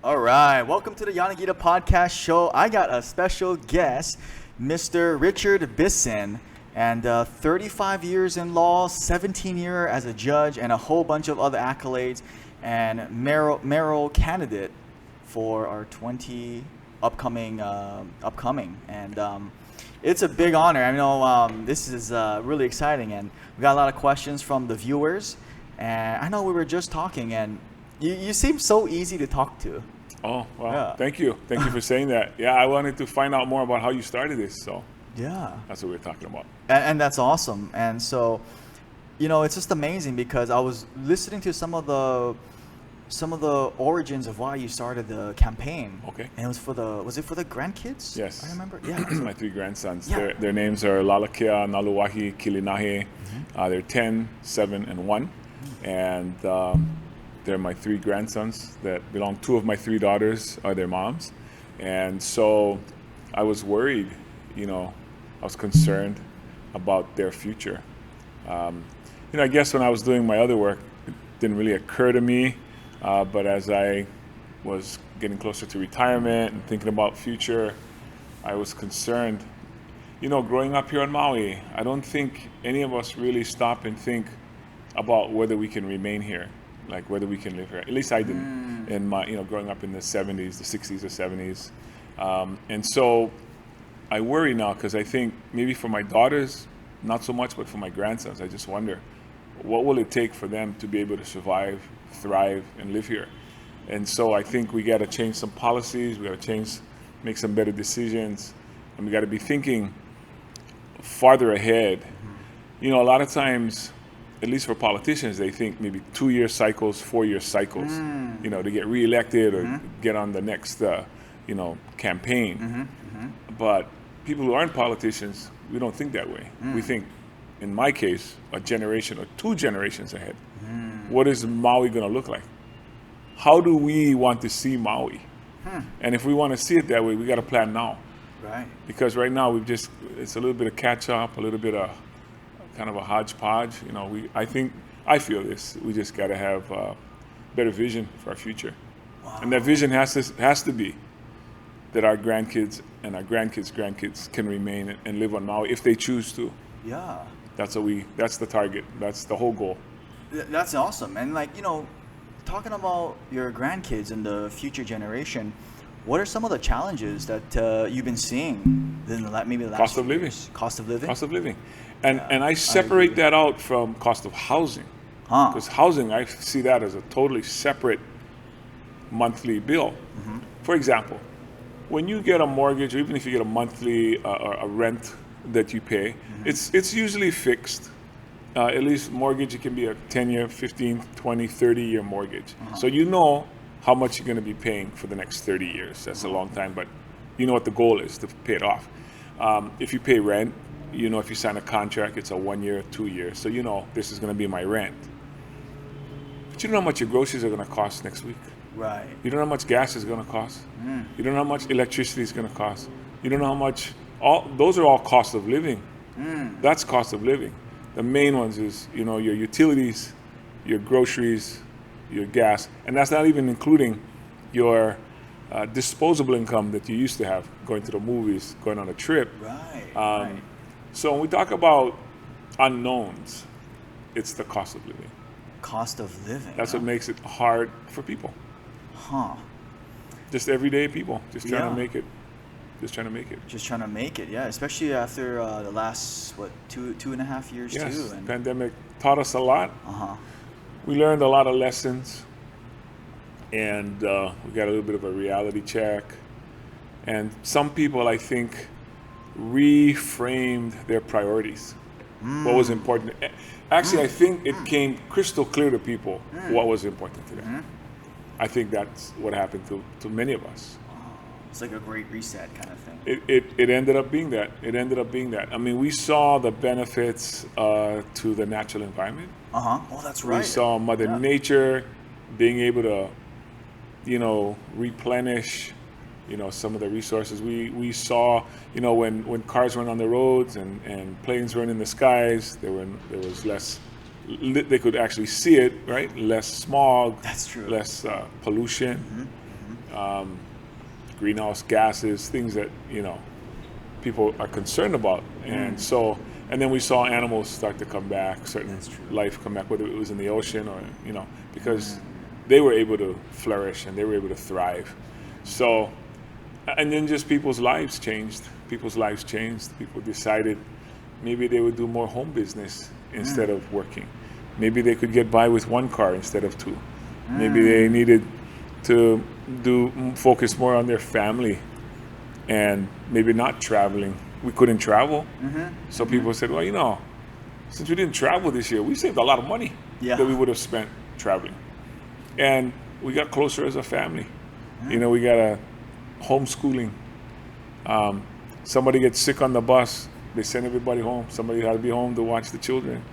All right, welcome to the Yanagida Podcast show. I got a special guest, Mr. Richard Bissen, and 35 years in law, 17 years as a judge, and a whole bunch of other accolades, and mayoral candidate for our 20 upcoming, and it's a big honor. I know this is really exciting, and we got a lot of questions from the viewers, and I know we were just talking, and you seem so easy to talk to. Oh, well, Yeah. Thank you. Thank you for saying that. Yeah, I wanted to find out more about how you started this, so Yeah. that's what we're talking about. And that's awesome. And so, it's just amazing because I was listening to some of the origins of why you started the campaign. Okay. And it was was it for the grandkids? Yes. I remember. Yeah. These are my three grandsons. Yeah. Their names are Lalakia, Naluwahi, Kilinahe. They're 10, 7, and 1. And they're my three grandsons that belong. Two of my three daughters are their moms. And so I was worried, I was concerned about their future. I guess when I was doing my other work, it didn't really occur to me. But as I was getting closer to retirement and thinking about future, I was concerned. Growing up here on Maui, I don't think any of us really stop and think about whether we can remain here, like whether we can live here. At least I didn't in my, growing up in the 70s, the 60s or 70s. And so I worry now because I think maybe for my daughters, not so much, but for my grandsons, I just wonder, what will it take for them to be able to survive, thrive, and live here? And so I think we got to change some policies, we got to make some better decisions, and we got to be thinking farther ahead. A lot of times, at least for politicians, they think maybe 2-year cycles, 4-year cycles, to get reelected or get on the next, campaign. But people who aren't politicians, we don't think that way. We think, in my case, a generation or 2 generations ahead. What is Maui going to look like? How do we want to see Maui? And if we want to see it that way, we got to plan now. Right. Because right now it's a little bit of catch up, a little bit of kind of a hodgepodge. I feel this. We just got to have better vision for our future. Wow. And that vision has to be that our grandkids and our grandkids can remain and live on Maui if they choose to. Yeah. That's the target. That's the whole goal. That's awesome. And talking about your grandkids and the future generation, what are some of the challenges that you've been seeing in maybe the last Cost of living. years? Cost of living. Cost of living. And I separate that out from cost of housing. Because housing, I see that as a totally separate monthly bill. For example, when you get a mortgage, or even if you get a monthly or a rent that you pay, it's usually fixed. At least mortgage, it can be a 10-year, 15, 20, 30-year mortgage. So you know how much you're going to be paying for the next 30 years. That's a long time, but you know what the goal is, to pay it off. If you pay rent, if you sign a contract, it's a 1 year, 2 years. So this is going to be my rent. But you don't know how much your groceries are going to cost next week. Right. You don't know how much gas is going to cost. You don't know how much electricity is going to cost. You don't know how much, those are all cost of living. That's cost of living. The main ones is, your utilities, your groceries, your gas, and that's not even including your disposable income that you used to have, going to the movies, going on a trip. Right. So when we talk about unknowns, it's the cost of living. Cost of living. That's what makes it hard for people. Just everyday people, just trying to make it. Just trying to make it, yeah. Especially after the last, 2.5 years yes, too. And pandemic taught us a lot. We learned a lot of lessons, and we got a little bit of a reality check. And some people, I think, reframed their priorities. What was important. Actually, I think it came crystal clear to people what was important to them. I think that's what happened to many of us. It's like a great reset kind of thing. It ended up being that. I mean, we saw the benefits to the natural environment. Oh, that's right. We saw Mother Nature being able to, replenish, some of the resources. We saw, when cars went on the roads and planes were in the skies, there was less. They could actually see it, right? Less smog. That's true. Less pollution. greenhouse gases, things that people are concerned about, and then we saw animals start to come back, certain life come back, whether it was in the ocean or because they were able to flourish and they were able to thrive. So, and then just people's lives changed. People decided maybe they would do more home business instead of working. Maybe they could get by with one car instead of two. Maybe they needed to focus more on their family and maybe not traveling. We couldn't travel. So people said, well, since we didn't travel this year, we saved a lot of money that we would have spent traveling. And we got closer as a family. We got a homeschooling. Somebody gets sick on the bus, they send everybody home. Somebody had to be home to watch the children.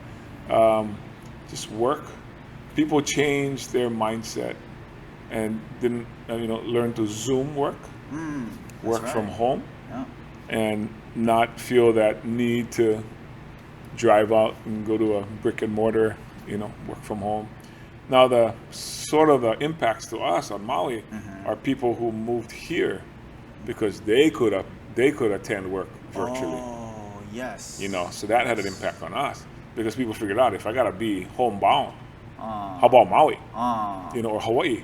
Just work. People changed their mindset and didn't, learn to Zoom work from home, and not feel that need to drive out and go to a brick and mortar, work from home. Now the impacts to us on Maui are people who moved here because they could attend work virtually. Oh, yes. So that had an impact on us because people figured out, if I gotta be homebound, how about Maui, or Hawaii?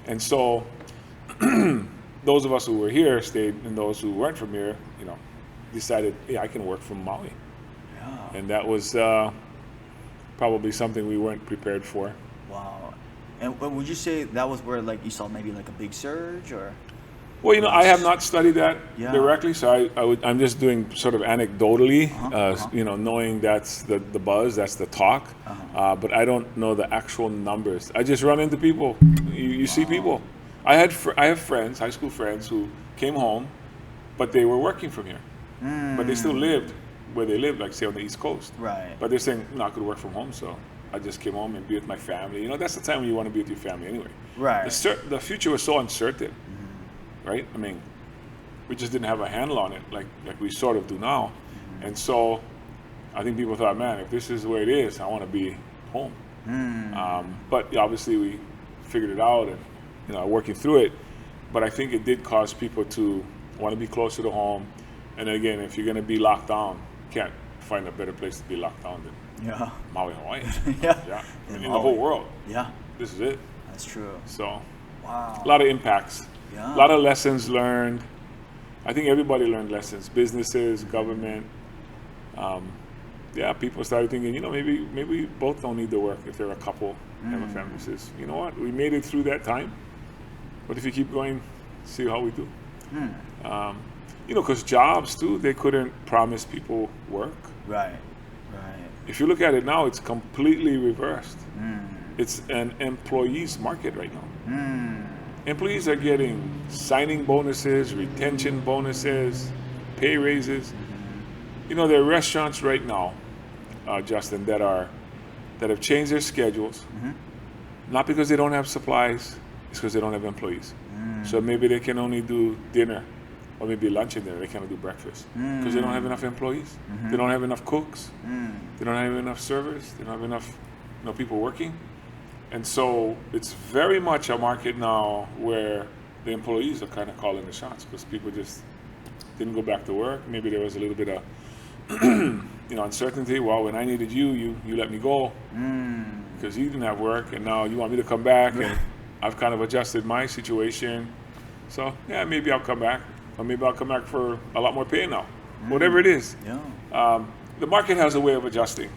And so those of us who were here stayed, and those who weren't from here, decided, yeah, I can work from Maui. Yeah. And that was probably something we weren't prepared for. Wow. And would you say that was where you saw maybe a big surge, or? Well, I have not studied that directly, so I'm just doing sort of anecdotally, knowing that's the buzz, that's the talk, but I don't know the actual numbers. I just run into people. You see people. I have friends, high school friends, who came home, but they were working from here, but they still lived where they lived, say on the East Coast. Right. But they're saying, no, I could work from home, so I just came home and be with my family. That's the time when you want to be with your family anyway. Right. The future was so uncertain. Right? I mean, we just didn't have a handle on it like we sort of do now. And so I think people thought, man, if this is the way it is, I want to be home. But obviously we figured it out and, are working through it. But I think it did cause people to want to be closer to home. And again, if you're going to be locked down, you can't find a better place to be locked down than Maui, Hawaii. Yeah. In the whole world. Yeah. This is it. That's true. So, wow. A lot of impacts. Yeah. A lot of lessons learned. I think everybody learned lessons. Businesses, government. People started thinking, maybe we both don't need to work if they're a couple, have a family. Says, you know what? We made it through that time. But if you keep going, see how we do. Because jobs too, they couldn't promise people work. Right. If you look at it now, it's completely reversed. It's an employee's market right now. Employees are getting signing bonuses, retention bonuses, pay raises. There are restaurants right now, Justin, that have changed their schedules, not because they don't have supplies, it's because they don't have employees. So maybe they can only do dinner, or maybe lunch in there. They can't do breakfast because they don't have enough employees. They don't have enough cooks. They don't have enough servers. They don't have enough people working. And so it's very much a market now where the employees are kind of calling the shots because people just didn't go back to work. Maybe there was a little bit of uncertainty. Well, when I needed you let me go because you didn't have work, and now you want me to come back, and I've kind of adjusted my situation. So maybe I'll come back, or maybe I'll come back for a lot more pay now. Whatever it is. Yeah. The market has a way of adjusting.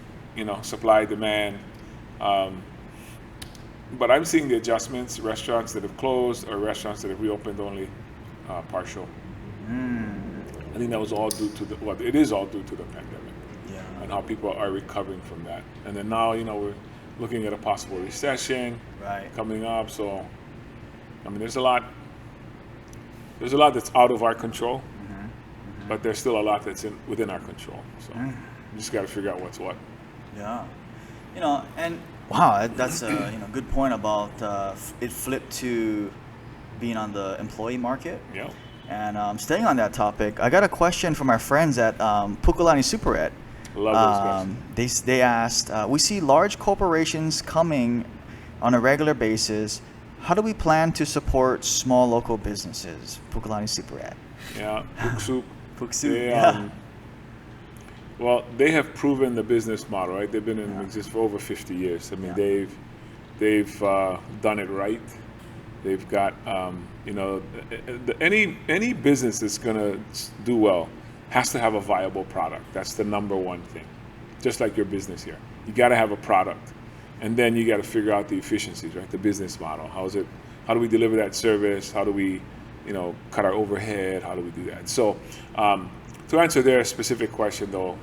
Supply, demand. But I'm seeing the adjustments, restaurants that have closed or restaurants that have reopened only partial. I think that was all due to it is all due to the pandemic and how people are recovering from that. And then now, we're looking at a possible recession coming up. So, there's a lot that's out of our control, but there's still a lot that's within our control. So we just got to figure out what's what. Yeah. And wow, that's a good point about it flipped to being on the employee market. Yeah. And staying on that topic, I got a question from our friends at Pukalani Superette. Love those guys. They asked, we see large corporations coming on a regular basis. how do we plan to support small local businesses? Pukalani Siparet. Yeah, Puksuk. Puksuk, They, yeah. well, they have proven the business model, right? They've been in existence for over 50 years. I mean, they've done it right. They've got, any business that's going to do well has to have a viable product. That's the number one thing. Just like your business here, you got to have a product, and then you got to figure out the efficiencies, right? The business model. How do we deliver that service? How do we, cut our overhead? How do we do that? So, to answer their specific question, though,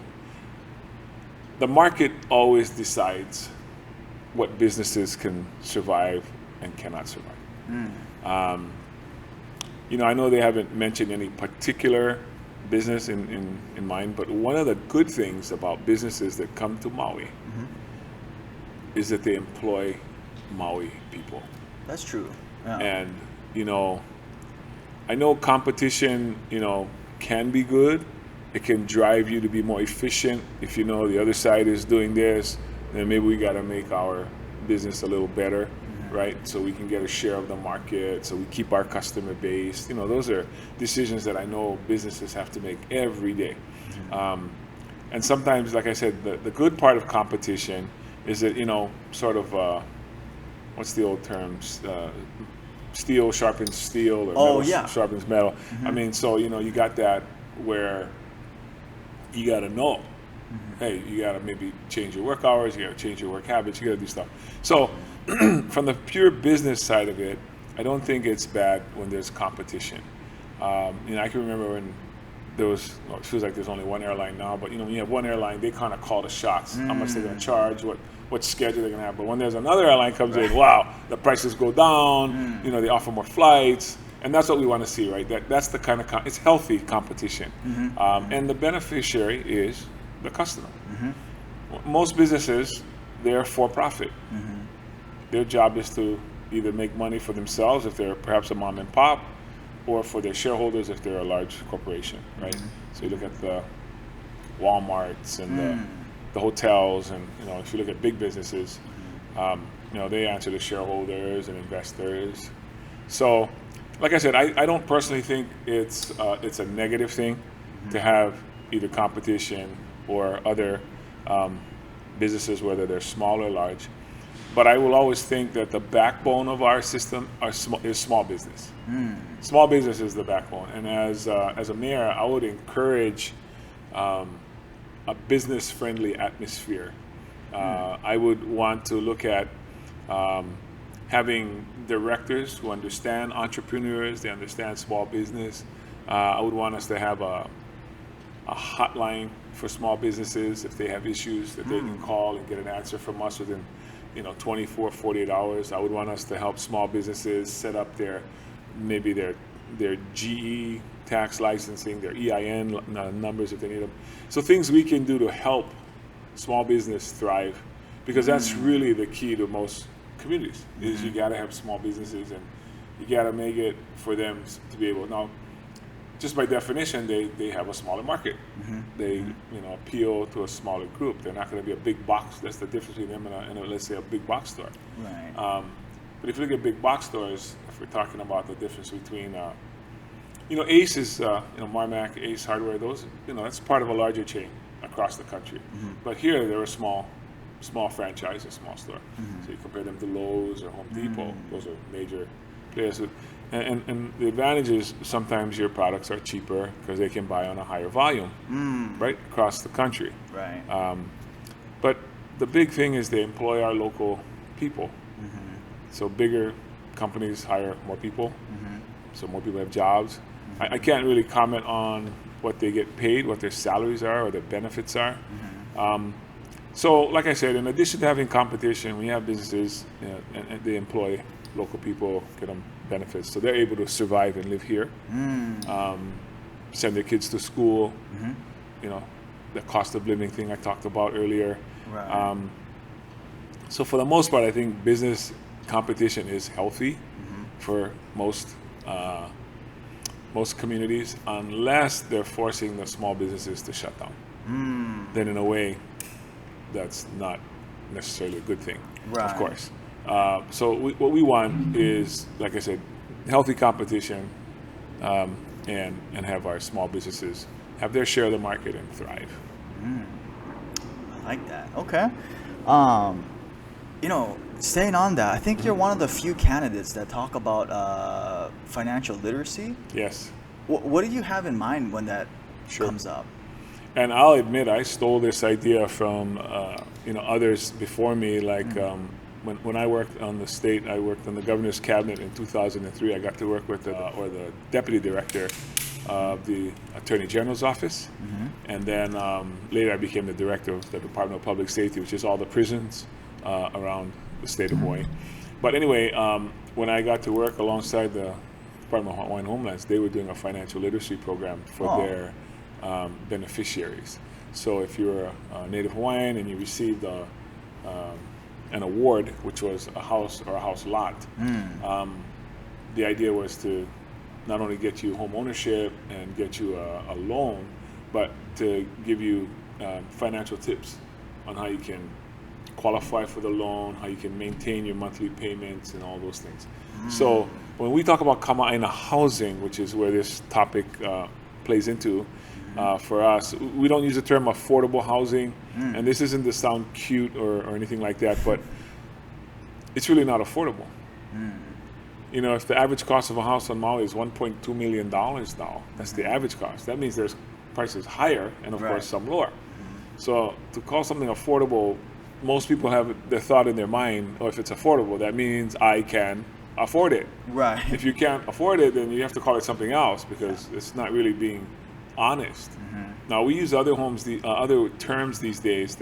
the market always decides what businesses can survive and cannot survive. I know they haven't mentioned any particular business in mind, but one of the good things about businesses that come to Maui is that they employ Maui people. That's true. Yeah. And, I know competition, can be good. It can drive you to be more efficient. If the other side is doing this, then maybe we got to make our business a little better, right? So we can get a share of the market, so we keep our customer base. Those are decisions that I know businesses have to make every day. And sometimes, like I said, the good part of competition is that, sort of, what's the old terms? Steel sharpens steel, or metal sharpens metal. I mean, so, you got that where you got to know, hey, you got to maybe change your work hours, you got to change your work habits, you got to do stuff. So from the pure business side of it, I don't think it's bad when there's competition. I can remember when there was, it feels like there's only one airline now, but when you have one airline, they kind of call the shots, how much they're going to charge, what schedule they're going to have. But when there's another airline comes in, wow, the prices go down, they offer more flights, and that's what we want to see, right? That's the kind of, it's healthy competition. And the beneficiary is the customer. Most businesses, they're for profit. Their job is to either make money for themselves if they're perhaps a mom and pop, or for their shareholders if they're a large corporation, right? So you look at the Walmarts and the hotels, and if you look at big businesses, they answer to shareholders and investors. So, like I said, I don't personally think it's a negative thing to have either competition or other businesses, whether they're small or large. But I will always think that the backbone of our system is small business. Small business is the backbone. And as a mayor, I would encourage a business-friendly atmosphere. I would want to look at having directors who understand entrepreneurs, they understand small business. I would want us to have a hotline for small businesses if they have issues that they can call and get an answer from us within 24, 48 hours. I would want us to help small businesses set up their GE tax licensing, their EIN numbers if they need them. So things we can do to help small business thrive, because that's really the key to most communities, is you got to have small businesses, and you got to make it for them to be able. Now, just by definition, they have a smaller market. They appeal to a smaller group. They're not going to be a big box. That's the difference between them and let's say a big box store. Right. But if you look at big box stores, if we're talking about the difference between, Ace is, Marmac, Ace Hardware, those, that's part of a larger chain across the country. But here, they're a small franchise, a small store. So you compare them to Lowe's or Home Depot, those are major players. And the advantage is sometimes your products are cheaper because they can buy on a higher volume, right, across the country. Right. But the big thing is they employ our local people. So bigger companies hire more people, so more people have jobs. I can't really comment on what they get paid, what their salaries are, or their benefits are. So, like I said, in addition to having competition, we have businesses and they employ local people, get them benefits, so they're able to survive and live here. Send their kids to school. The cost of living thing I talked about earlier. Right. So for the most part, I think business competition is healthy for most communities, unless they're forcing the small businesses to shut down. Then in a way, that's not necessarily a good thing, Right. of course. What we want is, like I said, healthy competition, and have our small businesses have their share of the market and thrive. I like that. Okay. Staying on that, I think you're one of the few candidates that talk about financial literacy. Yes. What do you have in mind when that comes up? And I'll admit, I stole this idea from others before me. Like when I worked on the state, I worked on the governor's cabinet in 2003. I got to work with the deputy director of the Attorney General's office, and then later I became the director of the Department of Public Safety, which is all the prisons around the state of Hawaii. But anyway, when I got to work alongside the Department of Hawaiian Homelands, they were doing a financial literacy program for their beneficiaries. So if you're a Native Hawaiian and you received an award, which was a house or a house lot, the idea was to not only get you home ownership and get you a loan, but to give you financial tips on how you can qualify for the loan, how you can maintain your monthly payments and all those things. So when we talk about kama'aina housing, which is where this topic plays into, for us, we don't use the term affordable housing, and this isn't to sound cute or anything like that, but it's really not affordable. If the average cost of a house on Maui is $1.2 million now, that's the average cost. That means there's prices higher and of course some lower. So to call something affordable, most people have the thought in their mind, if it's affordable, that means I can afford it. Right. If you can't afford it, then you have to call it something else, because it's not really being honest. Now we use other terms these days.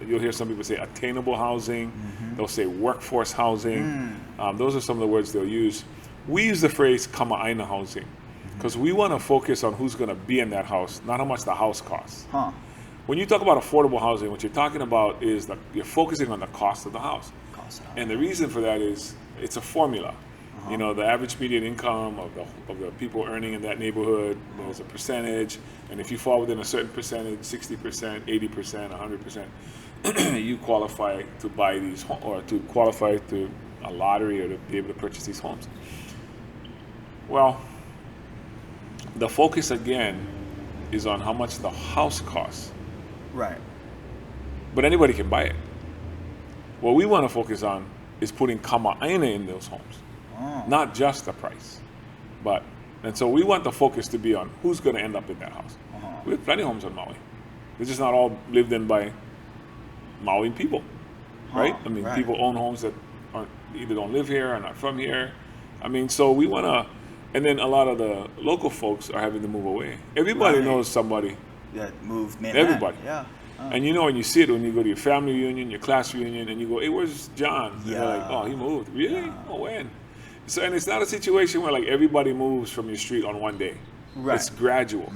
You'll hear some people say attainable housing. They'll say workforce housing. Those are some of the words they'll use. We use the phrase kama'aina housing because we want to focus on who's going to be in that house, not how much the house costs. When you talk about affordable housing, what you're talking about is that you're focusing on the cost of the house. And the reason for that is it's a formula. The average median income of the people earning in that neighborhood, there's a percentage, and if you fall within a certain percentage, 60%, 80%, 100%, you qualify to buy these or to qualify to a lottery or to be able to purchase these homes. Well, the focus again is on how much the house costs. Right. But anybody can buy it. What we want to focus on is putting kama'aina in those homes. Not just the price, and so we want the focus to be on who's going to end up in that house. We have plenty of homes on Maui. They're just not all lived in by Mauian people, right? I mean, people own homes that either don't live here or not from here. I mean, so we want to, and then a lot of the local folks are having to move away. Everybody knows somebody that moved mainland. Everybody. Yeah. And and you see it when you go to your family reunion, your class reunion, and you go, hey, where's John? And they're like, oh, he moved. Really? Yeah. Oh, when? So, and it's not a situation where like everybody moves from your street on one day. Right. It's gradual.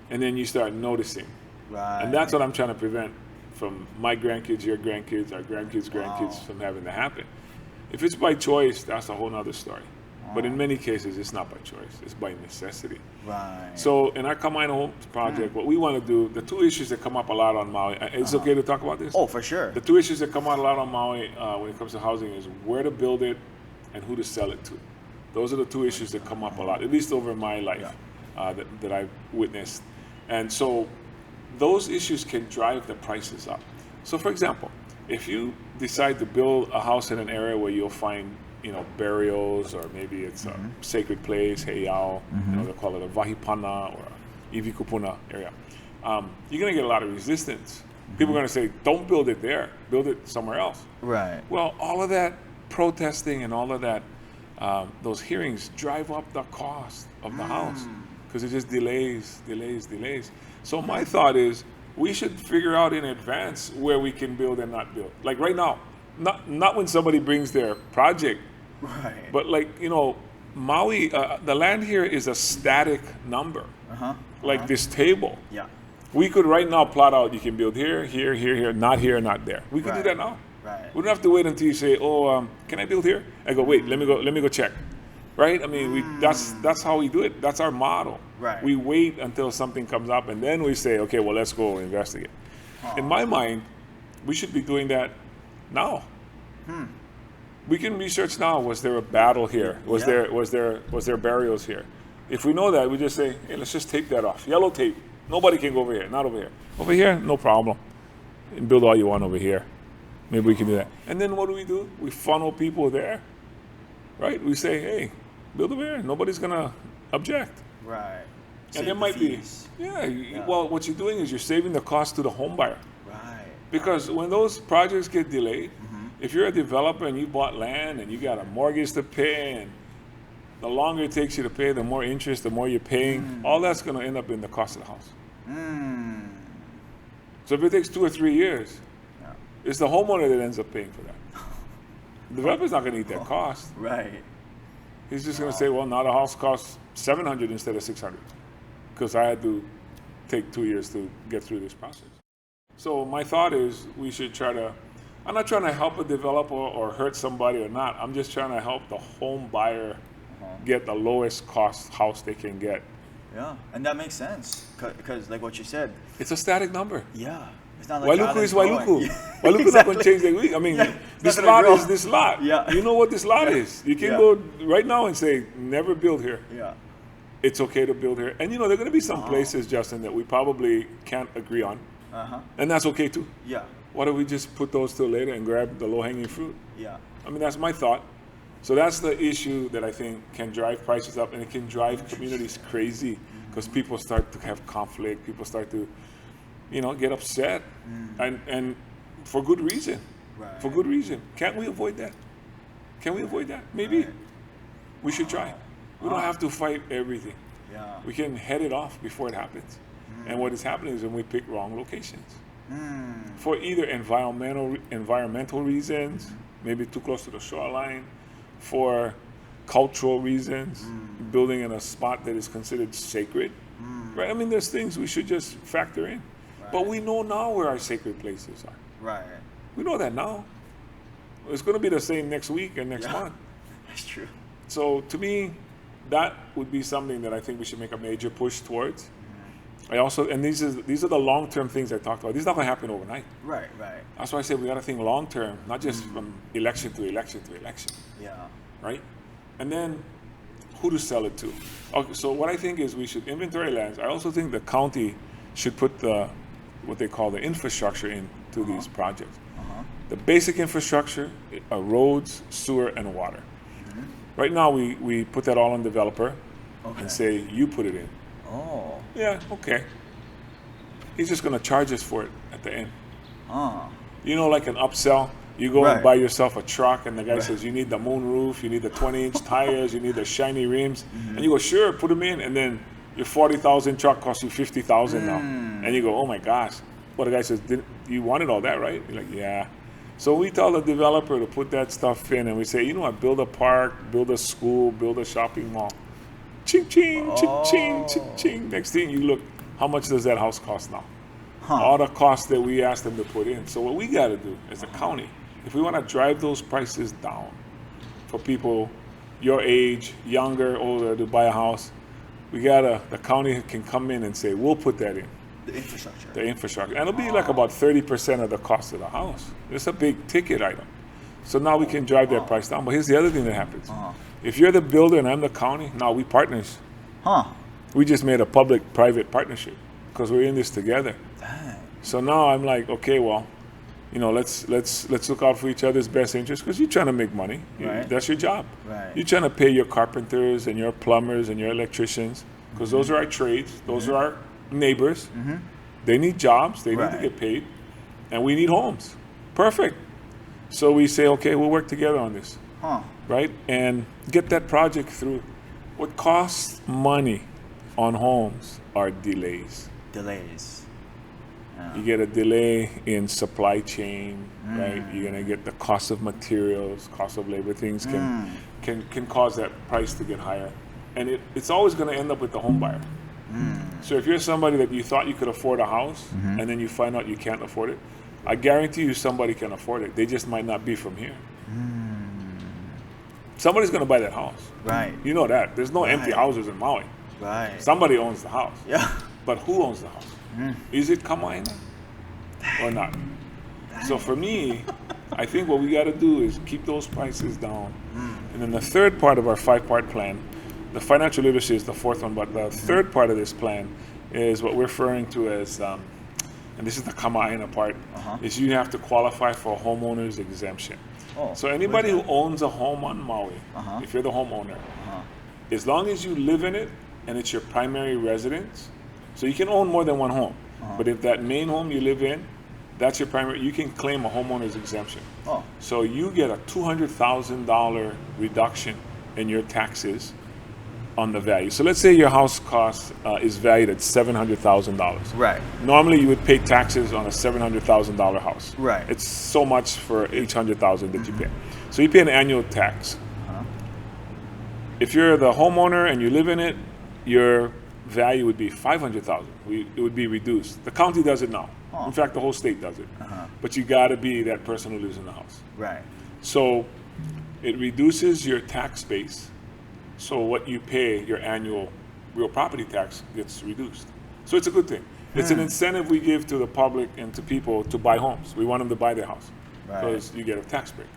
And then you start noticing. Right. And that's what I'm trying to prevent from my grandkids, your grandkids, our grandkids from having to happen. If it's by choice, that's a whole nother story. But in many cases, it's not by choice. It's by necessity. Right. So in our Kama'aina Homes project, what we want to do, the two issues that come up a lot on Maui, it's okay to talk about this? Oh, for sure. The two issues that come out a lot on Maui when it comes to housing is where to build it and who to sell it to. Those are the two issues that come up a lot, at least over my life, that I've witnessed. And so those issues can drive the prices up. So for example, if you decide to build a house in an area where you'll find burials, or maybe it's a sacred place, heiau, they call it a vahipana or a ivikupuna area, you're going to get a lot of resistance. People are going to say, don't build it there, build it somewhere else. Right. Well, all of that protesting and all of that, those hearings drive up the cost of the house because it just delays. So my thought is we should figure out in advance where we can build and not build. Like right now, not when somebody brings their project, right? But like Maui, the land here is a static number, like this table. Yeah. We could right now plot out. You can build here, not here, not there. We could do that now. Right. We don't have to wait until you say, "Oh, can I build here?" I go, "Wait, let me go check." Right? I mean, that's how we do it. That's our model. Right. We wait until something comes up, and then we say, "Okay, well, let's go investigate." In my mind, we should be doing that now. We can research now. Was there a battle here? Was there burials here? If we know that, we just say, hey, let's just tape that off. Yellow tape. Nobody can go over here. Not over here. Over here, no problem. And build all you want over here. Maybe we can do that. And then what do? We funnel people there, right? We say, hey, build over here. Nobody's gonna object. Right. And there might be, well, what you're doing is you're saving the cost to the home buyer. Right. Because when those projects get delayed, if you're a developer and you bought land and you got a mortgage to pay, and the longer it takes you to pay, the more interest, the more you're paying, all that's going to end up in the cost of the house. So if it takes 2 or 3 years, it's the homeowner that ends up paying for that. The developer's not going to eat that cost. Right. He's just going to say, well, now the house costs $700 instead of $600 because I had to take 2 years to get through this process. So my thought is we should try to, I'm not trying to help a developer or hurt somebody or not. I'm just trying to help the home buyer get the lowest cost house they can get. Yeah, and that makes sense because like what you said. It's a static number. Yeah. It's not like Wailuku is Wailuku. Yeah. Wailuku's not going to change next week. I mean, this lot is this lot. Yeah. You know what this lot is. You can go right now and say, never build here. Yeah. It's okay to build here. And there are going to be some places, Justin, that we probably can't agree on. And that's okay too. Yeah. Why don't we just put those till later and grab the low-hanging fruit? Yeah. I mean, that's my thought. So that's the issue that I think can drive prices up, and it can drive communities crazy because people start to have conflict. People start to, get upset, and for good reason. Right. For good reason. Can't we avoid that? Can we avoid that? Maybe. Right. We should try. We don't have to fight everything. Yeah. We can head it off before it happens. And what is happening is when we pick wrong locations. For either environmental reasons, maybe too close to the shoreline, for cultural reasons, building in a spot that is considered sacred. Right? I mean, there's things we should just factor in. Right. But we know now where our sacred places are. Right. We know that now. It's going to be the same next week and next month. That's true. So to me, that would be something that I think we should make a major push towards. I also, and these are the long-term things I talked about. These are not going to happen overnight. Right, right. That's why I said we got to think long-term, not just from election to election to election. Yeah. Right? And then who to sell it to. Okay, so what I think is we should inventory lands. I also think the county should put what they call the infrastructure into these projects. The basic infrastructure are roads, sewer, and water. Right now we put that all on developer and say, you put it in. Oh. Yeah, okay. He's just going to charge us for it at the end. Like an upsell. You go and buy yourself a truck, and the guy says, you need the moon roof, you need the 20-inch tires, you need the shiny rims. And you go, sure, put them in. And then your $40,000 truck costs you $50,000 now. And you go, oh my gosh. Well, the guy says, you wanted all that, right? You're like, yeah. So we tell the developer to put that stuff in, and we say, build a park, build a school, build a shopping mall. Ching, ching, ching, ching, ching, ching. Next thing you look, how much does that house cost now? All the costs that we asked them to put in. So what we got to do as a county, if we want to drive those prices down for people your age, younger, older, to buy a house, the county can come in and say, we'll put that in. The infrastructure. The infrastructure. And it'll be like about 30% of the cost of the house. It's a big ticket item. So now we can drive that price down. But here's the other thing that happens. If you're the builder and I'm the county, now we partners. We just made a public-private partnership because we're in this together. Dang. So now I'm like, okay, well, let's look out for each other's best interest because you're trying to make money. Right. That's your job. Right. You're trying to pay your carpenters and your plumbers and your electricians because those are our trades. Those are our neighbors. They need jobs. They need to get paid. And we need homes. Perfect. So we say, okay, we'll work together on this. Right? And get that project through. What costs money on homes are delays. Delays. You get a delay in supply chain, right? You're gonna get the cost of materials, cost of labor. Things can cause that price to get higher, and it's always gonna end up with the home buyer. So if you're somebody that you thought you could afford a house, and then you find out you can't afford it, I guarantee you somebody can afford it. They just might not be from here. Somebody's gonna buy that house. Right. You know that. There's no empty houses in Maui. Right. Somebody owns the house. Yeah. But who owns the house? Is it Kamaina or not? So for me, I think what we got to do is keep those prices down. And then the third part of our 5-part plan, the financial literacy is the fourth one, but the third part of this plan is what we're referring to as, and this is the kama'aina part, is you have to qualify for a homeowner's exemption. So anybody who owns a home on Maui, if you're the homeowner, as long as you live in it and it's your primary residence, so you can own more than one home, but if that main home you live in, that's your primary, you can claim a homeowner's exemption. So you get a $200,000 reduction in your taxes on the value. So let's say your house cost is valued at $700,000. Right. Normally you would pay taxes on a $700,000 house. Right. It's so much for each $100,000 that you pay. So you pay an annual tax. If you're the homeowner and you live in it, your value would be $500,000. It would be reduced. The county does it now. In fact, the whole state does it. But you got to be that person who lives in the house. Right. So it reduces your tax base. So what you pay, your annual real property tax, gets reduced. So it's a good thing. It's an incentive we give to the public and to people to buy homes. We want them to buy their house because you get a tax break.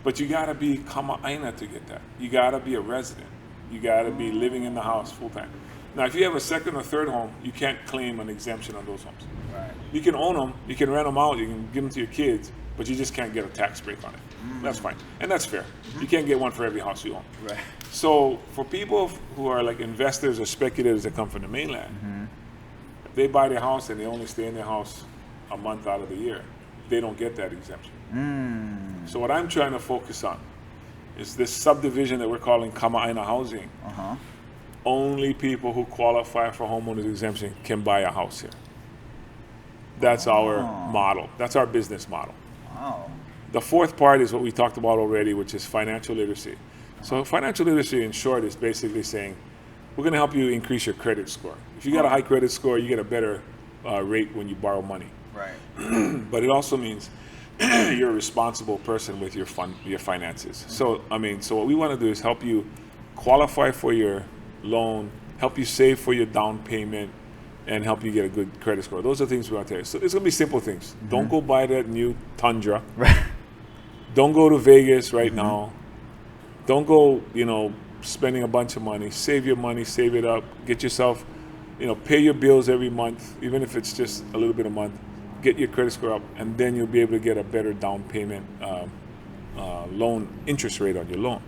But you got to be kama'aina to get that. You got to be a resident. You got to be living in the house full time. Now, if you have a second or third home, you can't claim an exemption on those homes. Right. You can own them, you can rent them out, you can give them to your kids, but you just can't get a tax break on it. That's fine, and that's fair. You can't get one for every house you own. Right. So for people who are like investors or speculators that come from the mainland, if they buy their house and they only stay in their house a month out of the year, they don't get that exemption. So what I'm trying to focus on is this subdivision that we're calling kama'aina housing. Only people who qualify for homeowners exemption can buy a house here. That's our model. That's our business model. Wow. The fourth part is what we talked about already, which is financial literacy. So financial literacy, in short, is basically saying, we're going to help you increase your credit score. If you got a high credit score, you get a better rate when you borrow money. Right. But it also means you're a responsible person with your finances. So what we want to do is help you qualify for your loan, help you save for your down payment, and help you get a good credit score. Those are things we want to tell you. So it's going to be simple things. Don't go buy that new Tundra. Right. Don't go to Vegas right now. Don't go, spending a bunch of money. Save your money, save it up. Get yourself, pay your bills every month, even if it's just a little bit a month. Get your credit score up, and then you'll be able to get a better down payment loan interest rate on your loan.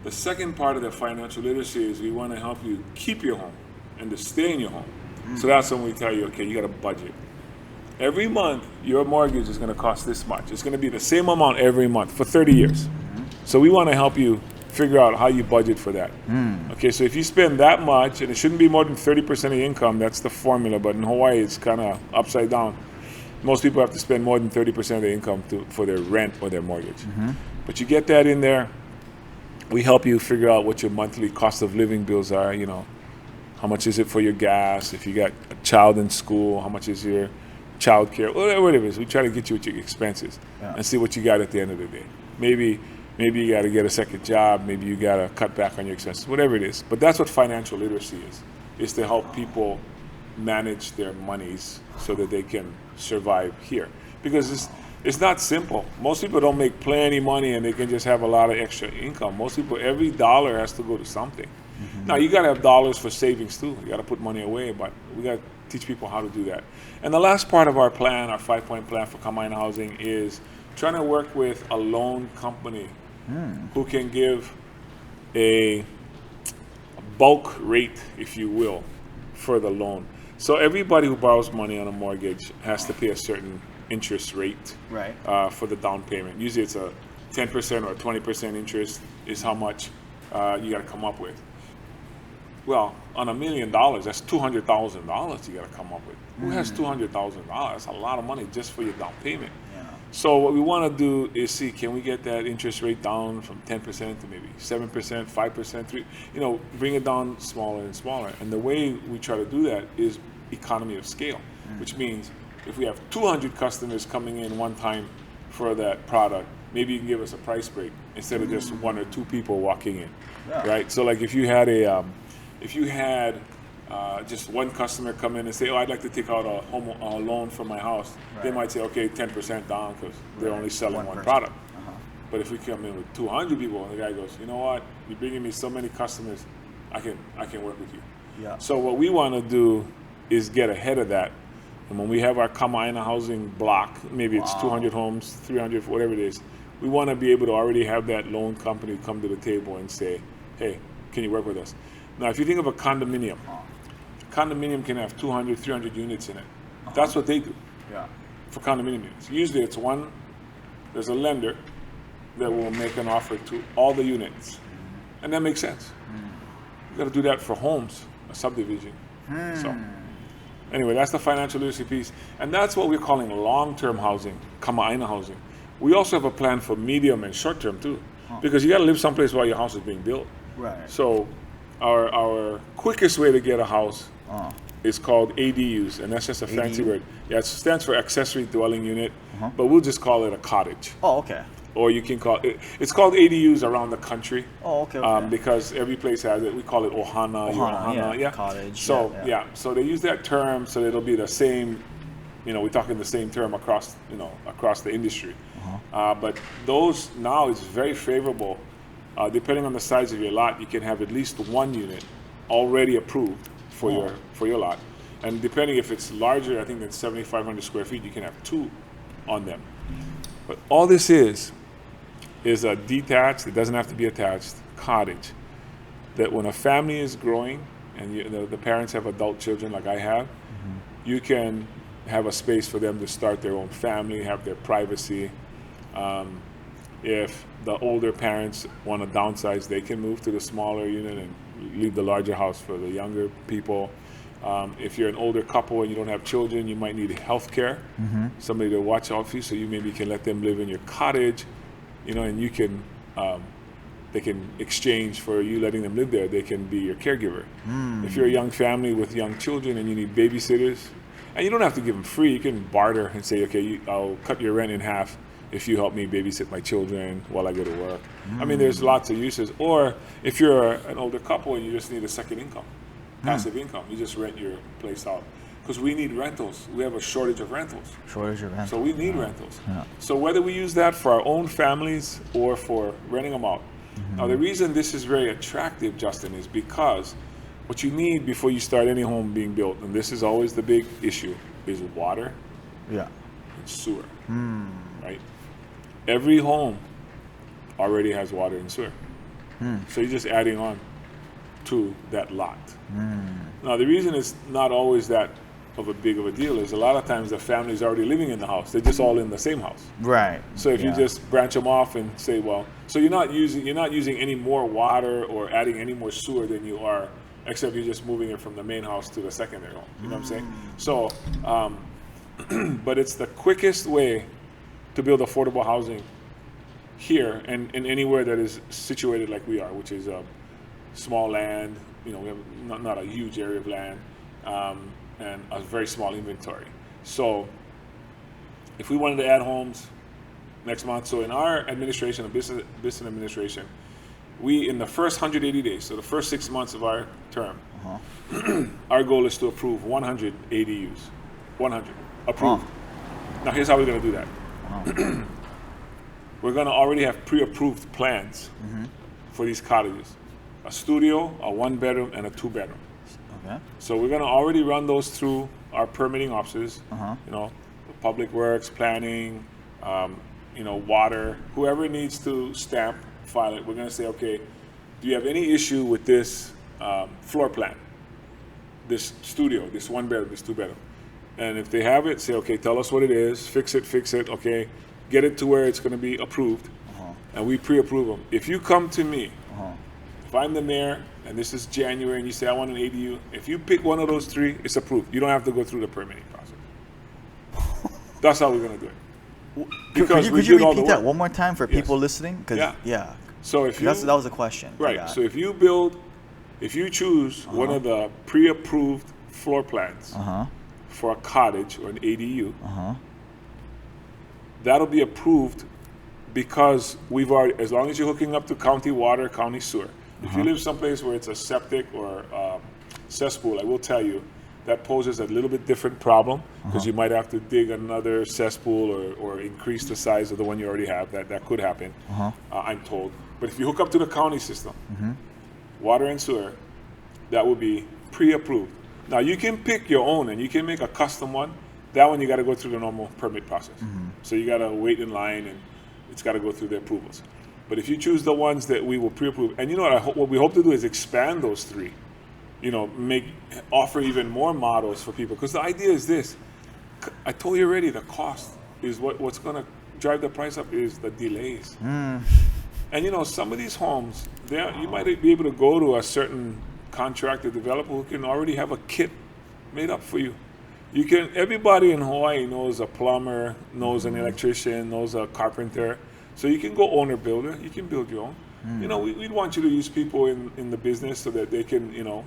The second part of the financial literacy is we want to help you keep your home and to stay in your home. So that's when we tell you, okay, you got a budget. Every month, your mortgage is going to cost this much. It's going to be the same amount every month for 30 years. So we want to help you figure out how you budget for that. Okay, so if you spend that much, and it shouldn't be more than 30% of your income, that's the formula, but in Hawaii, it's kind of upside down. Most people have to spend more than 30% of their income for their rent or their mortgage. But you get that in there. We help you figure out what your monthly cost of living bills are, how much is it for your gas, if you got a child in school, how much is your child care, whatever it is. We try to get you with your expenses and see what you got at the end of the day. Maybe you got to get a second job, maybe you got to cut back on your expenses, whatever it is. But that's what financial literacy is to help people manage their monies so that they can survive here. Because it's not simple. Most people don't make plenty money and they can just have a lot of extra income. Most people, every dollar has to go to something. Now, you got to have dollars for savings too. You got to put money away, but we got to teach people how to do that. And the last part of our plan, our 5-point plan for kama'aina housing, is trying to work with a loan company who can give a bulk rate, if you will, for the loan. So everybody who borrows money on a mortgage has to pay a certain interest rate for the down payment. Usually it's a 10% or 20% interest is how much you got to come up with. Well, on $1 million, that's $200,000 you got to come up with. Who has $200,000? That's a lot of money just for your down payment. So what we want to do is see, can we get that interest rate down from 10% to maybe 7%, 5%, 3%, bring it down smaller and smaller. And the way we try to do that is economy of scale, which means if we have 200 customers coming in one time for that product, maybe you can give us a price break instead of just 1 or 2 people walking in, right? So like if you had just one customer come in and say, oh, I'd like to take out a loan for my house. They might say, okay, 10% down because they're only selling one product. But if we come in with 200 people and the guy goes, you know what, you're bringing me so many customers, I can work with you. Yeah. So what we want to do is get ahead of that. And when we have our Kama'aina housing block, maybe it's 200 homes, 300, whatever it is, we want to be able to already have that loan company come to the table and say, hey, can you work with us? Now, if you think of a condominium can have 200, 300 units in it. That's what they do for condominium units. Usually it's there's a lender that will make an offer to all the units. And that makes sense. You got to do that for homes, a subdivision. So anyway, that's the financial literacy piece. And that's what we're calling long-term housing, Kama'aina housing. We also have a plan for medium and short-term too. Because you got to live someplace while your house is being built. Right. So our quickest way to get a house is called ADUs, and that's just a fancy word. Yeah, it stands for accessory dwelling unit, but we'll just call it a cottage. Oh, okay. Or you can call it's called ADUs around the country. Oh, okay. Because every place has it. We call it ohana, cottage. So so they use that term so it'll be the same. We're talking the same term across the industry. But those now is very favorable. Depending on the size of your lot, you can have at least one unit already approved for your lot, and depending if it's larger, I think than 7,500 square feet, you can have two on them. But all this is a detached, it doesn't have to be attached, cottage that when a family is growing and the parents have adult children like I have, you can have a space for them to start their own family, have their privacy. If the older parents want to downsize, they can move to the smaller unit and leave the larger house for the younger people. If you're an older couple and you don't have children, you might need health care, somebody to watch out for you, so you maybe can let them live in your cottage, and you can, they can exchange for you letting them live there. They can be your caregiver. If you're a young family with young children and you need babysitters, and you don't have to give them free, you can barter and say, okay, I'll cut your rent in half if you help me babysit my children while I go to work. I mean, there's lots of uses. Or if you're an older couple and you just need a second income, passive income, you just rent your place out. Because we need rentals. We have a shortage of rentals. So we need rentals. So whether we use that for our own families or for renting them out. Now the reason this is very attractive, Justin, is because what you need before you start any home being built, and this is always the big issue, is water and sewer. Right? Every home already has water and sewer. So you're just adding on to that lot. Now the reason it's not always that of a big of a deal is a lot of times the family's already living in the house. They're just all in the same house. Right. So if you just branch them off and say, well, so you're not using any more water or adding any more sewer than you are, except you're just moving it from the main house to the secondary home. You know what I'm saying? So, but it's the quickest way to build affordable housing here and anywhere that is situated like we are, which is small land. We have not a huge area of land. And a very small inventory. So if we wanted to add homes next month, so in our administration, the Bissen administration, we, in the first 180 days, so the first 6 months of our term, our goal is to approve 100 ADUs. 100 approved. Now here's how we're going to do that. We're going to already have pre-approved plans for these cottages. A studio, a 1-bedroom, and a 2-bedroom. So we're going to already run those through our permitting offices, public works, planning, water, whoever needs to stamp, file it. We're going to say, okay, do you have any issue with this floor plan, this studio, this 1-bedroom, this 2-bedroom? And if they have it, say, okay, tell us what it is, fix it, okay, get it to where it's going to be approved, and we pre-approve them. If you come to me, if I'm the mayor, and this is January, and you say, I want an ADU, if you pick one of those 3, it's approved. You don't have to go through the permitting process. That's how we're going to do it. Because could you repeat that one more time for people listening? So if you, that was a question. Right. So if you choose one of the pre-approved floor plans for a cottage or an ADU, that'll be approved because we've already, as long as you're hooking up to county water, county sewer. If you live someplace where it's a septic or cesspool, I will tell you, that poses a little bit different problem because you might have to dig another cesspool or increase the size of the one you already have. That could happen, I'm told. But if you hook up to the county system, water and sewer, that will be pre-approved. Now you can pick your own and you can make a custom one. That one you got to go through the normal permit process. So you got to wait in line and it's got to go through the approvals. But if you choose the ones that we will pre-approve, and you know what we hope to do is expand those 3. You know, offer even more models for people. Because the idea is this. I told you already, the cost is what's going to drive the price up is the delays. And you know, some of these homes, you might be able to go to a certain contractor developer who can already have a kit made up for you. Everybody in Hawaii knows a plumber, knows an electrician, knows a carpenter. So you can go owner builder, you can build your own. You know, we'd want you to use people in the business so that they can, you know,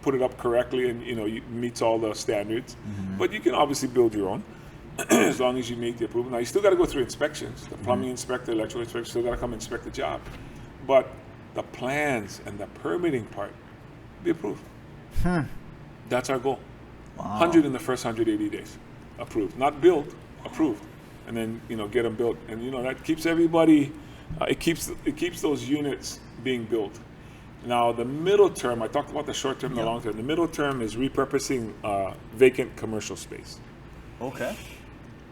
put it up correctly and, you know, meets all the standards. But you can obviously build your own as long as you meet the approval. Now, you still got to go through inspections. The plumbing inspector, electrical inspector still got to come inspect the job. But the plans and the permitting part, be approved. That's our goal. 100 in the first 180 days, approved. Not built, approved. And then, you know, get them built. And, you know, that keeps everybody, it keeps those units being built. Now, the middle term, I talked about the short term and the long term. The middle term is repurposing vacant commercial space. Okay.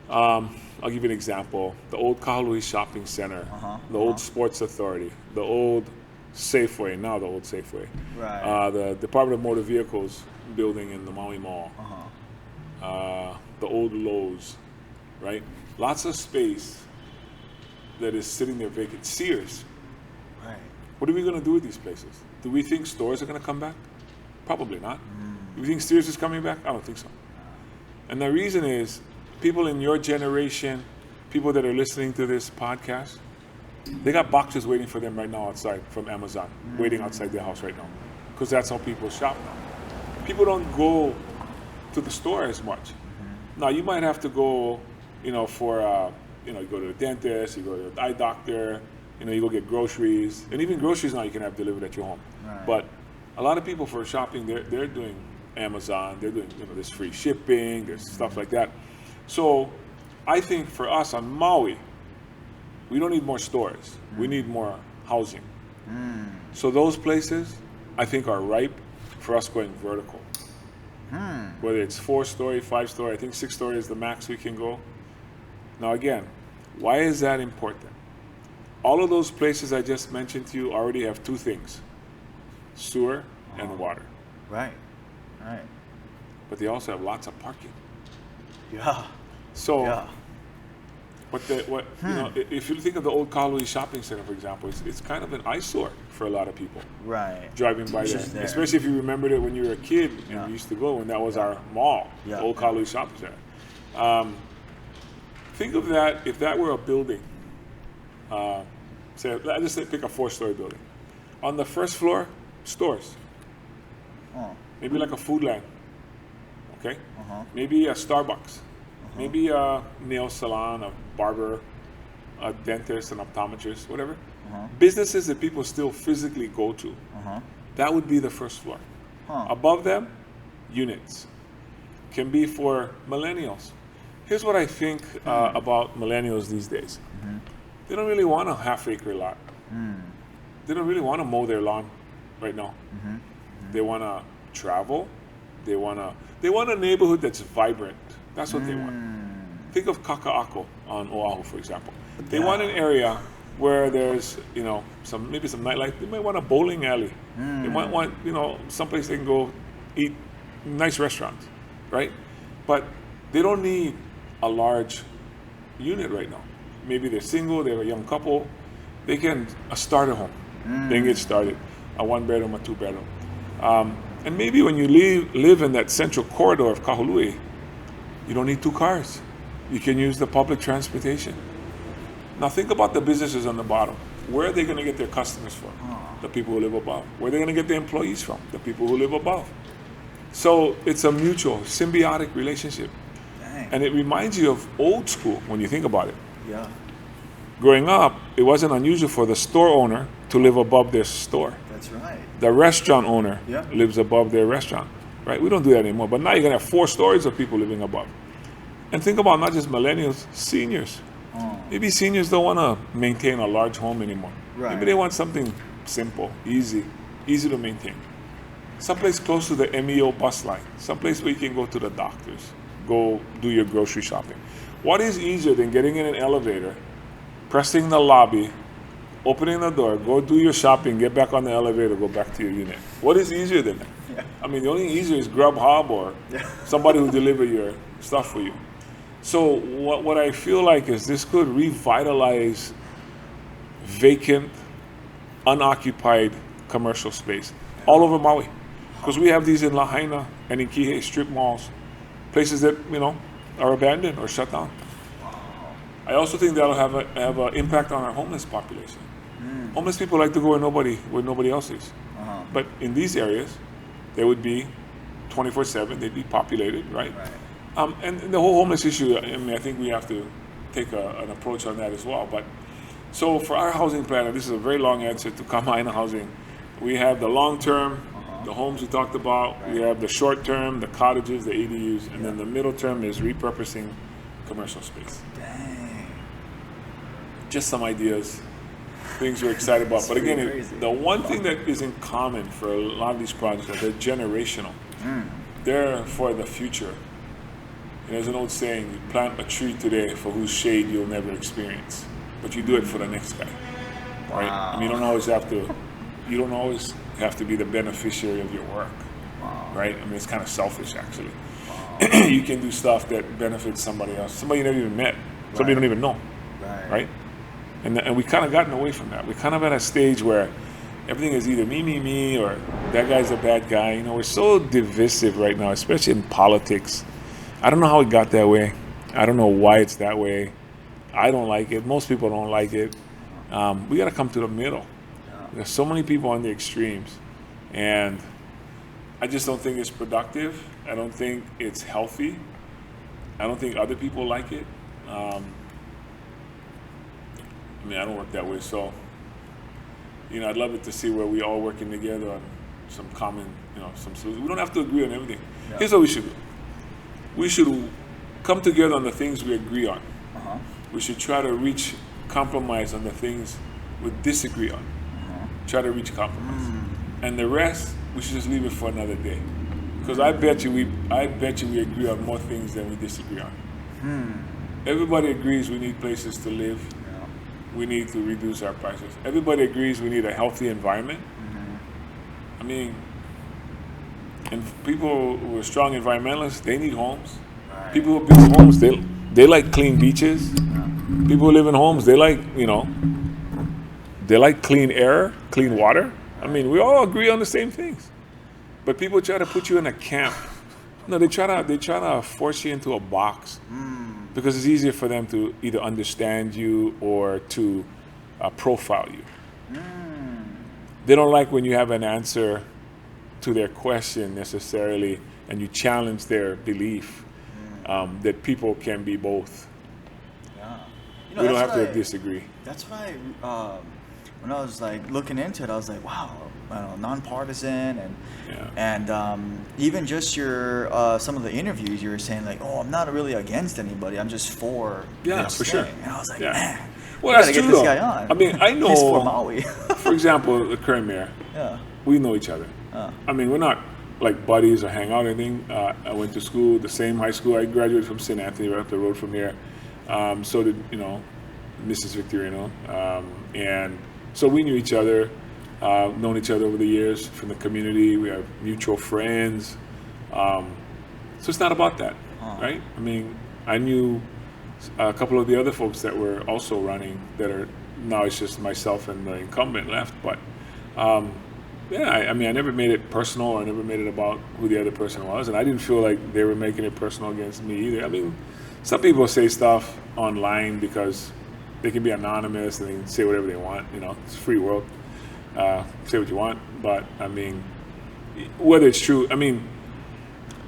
I'll give you an example. The old Kahului Shopping Center, the old Sports Authority, the old Safeway, now the old Safeway. Right. The Department of Motor Vehicles building in the Maui Mall. The old Lowe's, right? Lots of space that is sitting there vacant. Sears. Right. What are we going to do with these places? Do we think stores are going to come back? Probably not. Do we think Sears is coming back? I don't think so. And the reason is, people in your generation, people that are listening to this podcast, they got boxes waiting for them right now outside from Amazon, waiting outside their house right now, because that's how people shop now. People don't go to the store as much. Now, you might have to go, you know, for, you know, you go to the dentist, you go to the eye doctor, you know, you go get groceries, and even groceries now you can have delivered at your home. Right. But a lot of people for shopping, they're doing Amazon, they're doing, you know, there's free shipping, there's stuff like that. So I think for us on Maui, we don't need more stores. We need more housing. So those places, I think, are ripe for us going vertical. Whether it's 4-story, 5-story, I think 6-story is the max we can go. Now again, why is that important? All of those places I just mentioned to you already have 2 things: sewer and water. Right. Right. But they also have lots of parking. Yeah. So, Yeah. you know, if you think of the old Kahului Shopping Center, for example, it's kind of an eyesore for a lot of people. Right. Driving by there. Especially if you remembered it when you were a kid and we used to go, and that was our mall, the old Kahului Shopping Center. Think of that, if that were a building, say, let's just say pick a 4-story building. On the first floor, stores. Maybe like a Food Land, okay? Maybe a Starbucks. Maybe a nail salon, a barber, a dentist, an optometrist, whatever. Businesses that people still physically go to. That would be the first floor. Above them, units. Can be for millennials. Here's what I think about millennials these days. They don't really want a half-acre lot. They don't really want to mow their lawn right now. They want to travel. They want a neighborhood that's vibrant. That's what they want. Think of Kaka'ako on Oahu, for example. They want an area where there's, you know, maybe some nightlife. They might want a bowling alley. They might want, you know, someplace they can go eat, nice restaurants, right? But they don't need a large unit right now. Maybe they're single, they're a young couple. They can a starter home. They can get started, a 1-bedroom, a 2-bedroom. And maybe when you live in that central corridor of Kahului, you don't need 2 cars. You can use the public transportation. Now think about the businesses on the bottom. Where are they going to get their customers from? The people who live above. Where are they going to get their employees from? The people who live above. So it's a mutual, symbiotic relationship. Dang. And it reminds you of old school when you think about it. Yeah. Growing up, it wasn't unusual for the store owner to live above their store. That's right. The restaurant owner Yeah. lives above their restaurant, right? We don't do that anymore. But now you're going to have 4 stories of people living above. And think about not just millennials, seniors. Maybe seniors don't want to maintain a large home anymore. Right. Maybe they want something simple, easy to maintain. Someplace close to the MEO bus line. Someplace where you can go to the doctors, go do your grocery shopping. What is easier than getting in an elevator, pressing the lobby, opening the door, go do your shopping, get back on the elevator, go back to your unit? What is easier than that? Yeah. I mean, the only thing easier is Grubhub or somebody who deliver your stuff for you. So what I feel like is this could revitalize vacant, unoccupied commercial space all over Maui. Because we have these in Lahaina and in Kihei strip malls, places that, are abandoned or shut down. I also think that'll have an impact on our homeless population. Homeless people like to go where nobody else is. But in these areas, they would be 24/7. They'd be populated, right? And the whole homeless issue, I think we have to take an approach on that as well. But so for our housing plan, and this is a very long answer to Kamaina housing, we have the long term, the homes we talked about. We have the short term, the cottages, the ADUs, and then the middle term is repurposing commercial space. Dang. Just some ideas, things we're excited about. But again, crazy. the one thing that is in common for a lot of these projects is they're generational. They're for the future. And there's an old saying, you plant a tree today for whose shade you'll never experience, but you do it for the next guy, right? Wow. And you don't always have to be the beneficiary of your work, right? I mean, it's kind of selfish, actually. You can do stuff that benefits somebody else, somebody you never even met, somebody you don't even know, right? And we kind of gotten away from that. We're kind of at a stage where everything is either me, or that guy's a bad guy. We're so divisive right now, especially in politics. I don't know how it got that way. I don't know why it's that way. I don't like it. Most people don't like it. We got to come to the middle. There's so many people on the extremes, and I just don't think it's productive. I don't think it's healthy. I don't think other people like it. I don't work that way, so I'd love it to see where we all working together on some common, some solutions. We don't have to agree on everything. Here's what we should do. We should come together on the things we agree on. We should try to reach compromise on the things we disagree on. Try to reach compromise. And the rest, we should just leave it for another day. Because I bet you we agree on more things than we disagree on. Everybody agrees we need places to live. We need to reduce our prices. Everybody agrees we need a healthy environment. And people who are strong environmentalists, they need homes. People who build homes, they like clean beaches. People who live in homes, they like clean air, clean water. We all agree on the same things. But people try to put you in a camp. No, they try to force you into a box because it's easier for them to either understand you or to profile you. They don't like when you have an answer to their question necessarily, and you challenge their belief that people can be both. We don't have to disagree. That's why when I was looking into it, I was like, wow, nonpartisan, and even just your some of the interviews you were saying I'm not really against anybody, I'm just for this for thing. sure. And I was like, man, well, that's true. Get this guy on. I know. He's for Maui. For example, the current mayor. We know each other. We're not like buddies or hang out or anything. I went to school, the same high school. I graduated from St. Anthony, right up the road from here. So did Mrs. Victorino, and so we knew each other, known each other over the years from the community. We have mutual friends. So it's not about that, right? I knew a couple of the other folks that were also running that are now it's just myself and the incumbent left. But I never made it personal or never made it about who the other person was, and I didn't feel like they were making it personal against me either. Some people say stuff online because they can be anonymous and they can say whatever they want. It's a free world. Say what you want, but whether it's true,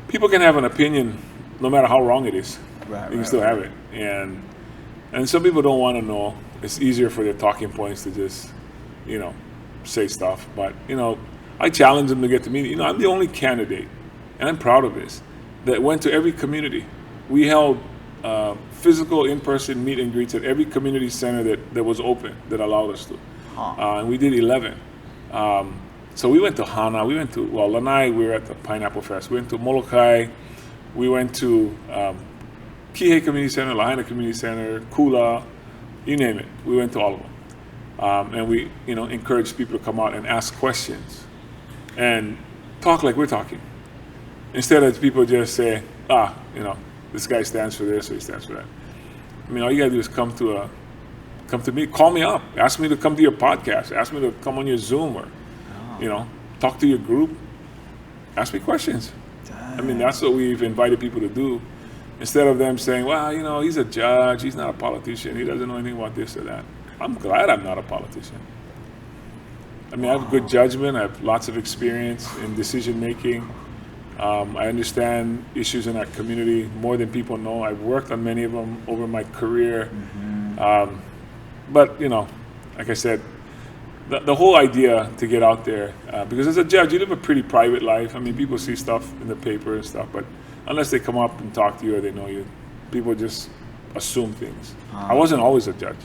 people can have an opinion no matter how wrong it is. You can still have it, and some people don't want to know. It's easier for their talking points to just, say stuff, but I challenge them to get to meet. I'm the only candidate, and I'm proud of this, that went to every community. We held physical in-person meet and greets at every community center that was open, that allowed us to. And we did 11. So we went to Hana, we went to, Lanai, we were at the Pineapple Fest. We went to Molokai, we went to Kihei Community Center, Lahaina Community Center, Kula, you name it. We went to all of them. And we, encouraged people to come out and ask questions and talk like we're talking. Instead of people just say, this guy stands for this or he stands for that. All you gotta do is come to me, call me up, ask me to come to your podcast, ask me to come on your Zoom or, talk to your group, ask me questions. Dang. That's what we've invited people to do. Instead of them saying, well, he's a judge, he's not a politician, he doesn't know anything about this or that. I'm glad I'm not a politician. I have good judgment, I have lots of experience in decision making. I understand issues in our community more than people know. I've worked on many of them over my career. But, like I said, the whole idea to get out there, because as a judge, you live a pretty private life. People see stuff in the paper and stuff, but unless they come up and talk to you or they know you, people just assume things. I wasn't always a judge.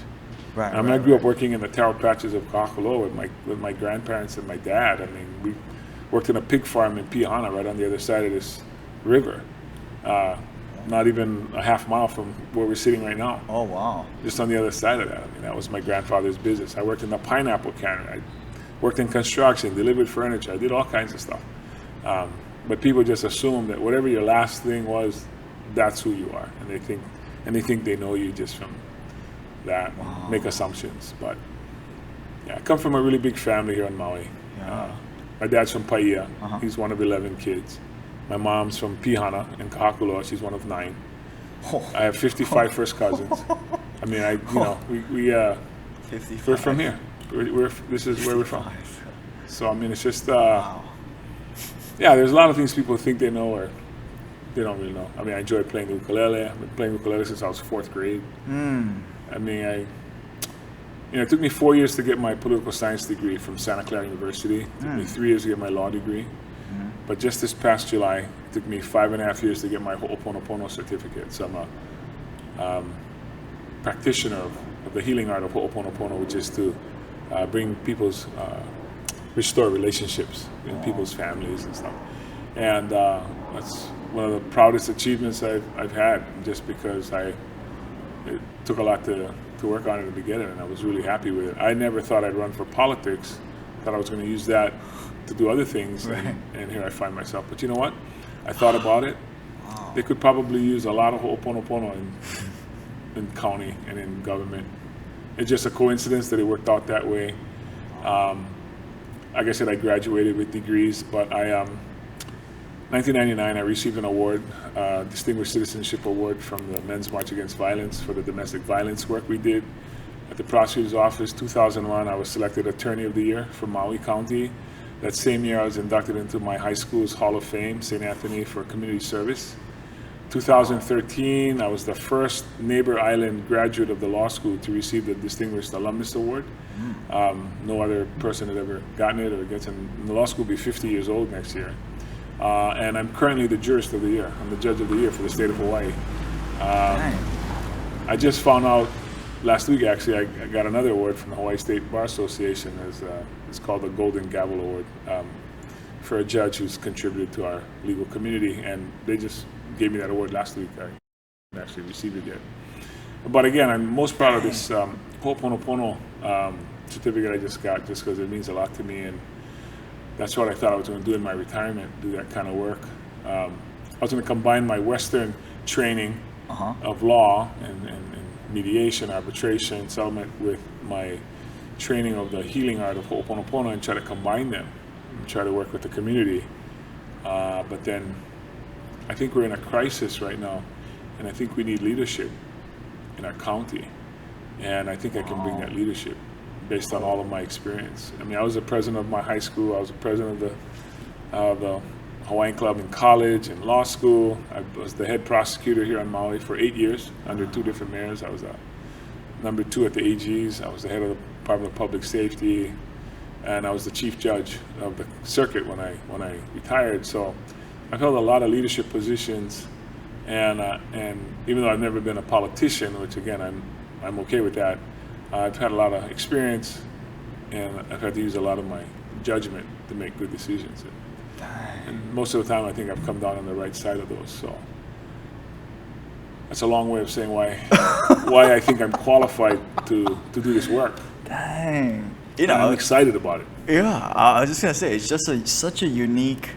Right. I grew up working in the taro patches of Kaakaloa with my grandparents and my dad. We worked in a pig farm in Pihana, right on the other side of this river. Not even a half mile from where we're sitting right now. Oh, wow. Just on the other side of that. That was my grandfather's business. I worked in the pineapple cannery. I worked in construction, delivered furniture. I did all kinds of stuff. But people just assume that whatever your last thing was, that's who you are. And they think they know you just from that. Wow. Make assumptions. But yeah, I come from a really big family here on Maui. Yeah. My dad's from Paia. He's one of 11 kids. My mom's from Pihana in Kaakaloa. She's one of 9. I have 55 first cousins. We're from here. This is where we're from. So it's just wow. There's a lot of things people think they know or they don't really know. I enjoy playing the ukulele. I've been playing ukulele since I was 4th grade. It took me 4 years to get my political science degree from Santa Clara University. It took me 3 years to get my law degree. But just this past July, it took me 5.5 years to get my Ho'oponopono certificate. So I'm a practitioner of the healing art of Ho'oponopono, which is to restore relationships in people's families and stuff. And that's one of the proudest achievements I've had, just because it took a lot to work on it in the beginning, and I was really happy with it. I never thought I'd run for politics. Thought I was going to use that to do other things, right. and here I find myself. But you know what? I thought about it. Wow. They could probably use a lot of Ho'oponopono in county and in government. It's just a coincidence that it worked out that way. Like I said, I graduated with degrees, but 1999, I received an award, Distinguished Citizenship Award from the Men's March Against Violence for the domestic violence work we did at the prosecutor's office. 2001, I was selected Attorney of the Year for Maui County. That same year, I was inducted into my high school's Hall of Fame, St. Anthony, for community service. 2013, I was the first Neighbor Island graduate of the law school to receive the Distinguished Alumnus Award. No other person had ever gotten it or gets it. And the law school will be 50 years old next year. And I'm currently the jurist of the year. I'm the judge of the year for the state of Hawaii. I just found out last week, actually, I got another award from the Hawaii State Bar Association. It's called the Golden Gavel Award for a judge who's contributed to our legal community. And they just gave me that award last week. I haven't actually received it yet. But again, I'm most proud of this Ho'oponopono certificate I just got, just because it means a lot to me. And that's what I thought I was going to do in my retirement, do that kind of work. I was going to combine my Western training of law and mediation, arbitration, settlement with my training of the healing art of Ho'oponopono and try to combine them and try to work with the community. But then I think we're in a crisis right now, and I think we need leadership in our county. And I think I can bring that leadership based on all of my experience. I was the president of my high school. I was the president of the Hawaiian Club in college and law school. I was the head prosecutor here on Maui for 8 years under 2 different mayors. I was number 2 at the AGs. I was the head of the Department of Public Safety. and I was the chief judge of the circuit when I retired. So I've held a lot of leadership positions, and even though I've never been a politician, which again I'm okay with that, I've had a lot of experience, and I've had to use a lot of my judgment to make good decisions. And most of the time, I think I've come down on the right side of those. So that's a long way of saying why I think I'm qualified to do this work. Dang. And I'm excited about it. Yeah, I was just gonna say it's just such a unique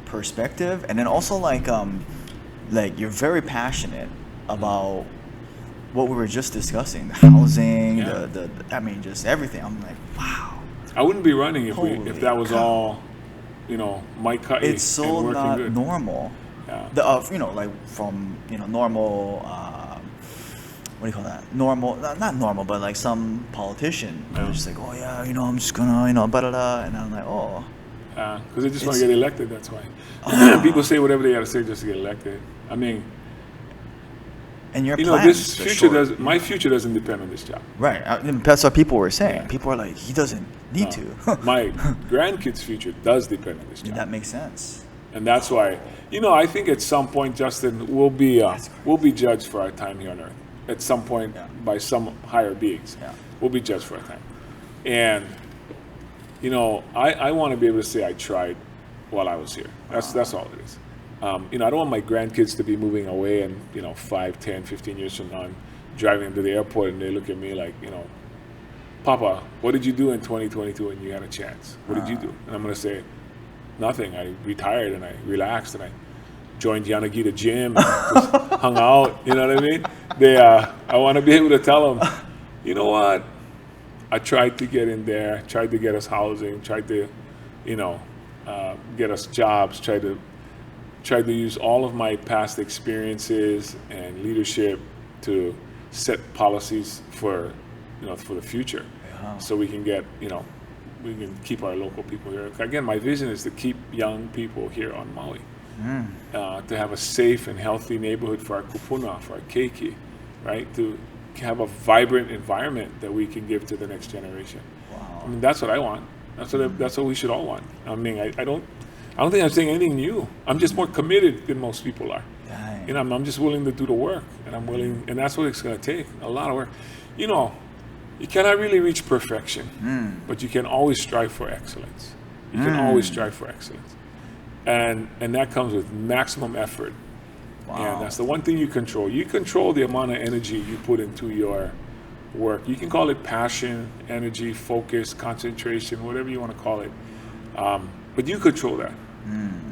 perspective, and then also like you're very passionate about what we were just discussing, the housing, the I mean just everything. I'm like, wow. I wouldn't be running if that was all, my cut. It's so and working not good. normal. Yeah. Like from normal. What do you call that? Normal, not normal, but like some politician. They're just like, oh yeah, I'm just gonna, blah, blah, blah. And I'm like, oh. Because they just want to get elected. That's why. People say whatever they got to say just to get elected. I mean. And your this future my future doesn't depend on this job. Right. That's what people were saying. Yeah. People are like, he doesn't need to. My grandkids' future does depend on this job. That makes sense. And that's why, I think at some point, Justin, we'll be judged for our time here on Earth. At some point, by some higher beings, we'll be judged for our time. And I want to be able to say I tried while I was here. That's all it is. I don't want my grandkids to be moving away and 5, 10, 15 years from now, I'm driving to the airport and they look at me like, Papa, what did you do in 2022 when you had a chance? What did you do? And I'm going to say, nothing. I retired and I relaxed and I joined Yanagida Gym and just hung out. You know what I mean? I want to be able to tell them, you know what? I tried to get in there, tried to get us housing, tried to, get us jobs, tried to use all of my past experiences and leadership to set policies for the future, so we can get, we can keep our local people here. Again, my vision is to keep young people here on Maui, to have a safe and healthy neighborhood for our kupuna, for our keiki, right? To have a vibrant environment that we can give to the next generation. Wow. I mean, that's what I want. That's what we should all want. I mean, I don't think I'm saying anything new. I'm just more committed than most people are. Dang. I'm just willing to do the work, and that's what it's going to take, a lot of work. You cannot really reach perfection, but you can always strive for excellence. You can always strive for excellence. And that comes with maximum effort. Wow. And that's the one thing you control. You control the amount of energy you put into your work. You can call it passion, energy, focus, concentration, whatever you want to call it. But you control that.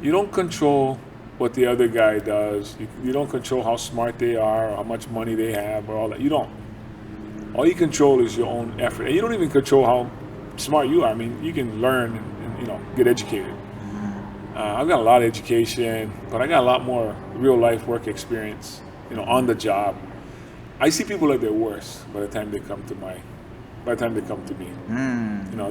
You don't control what the other guy does. You don't control how smart they are or how much money they have or all that. You don't. All you control is your own effort. And you don't even control how smart you are. I mean, you can learn and get educated. I've got a lot of education, but I got a lot more real life work experience, on the job. I see people at their worst by the time they come to me.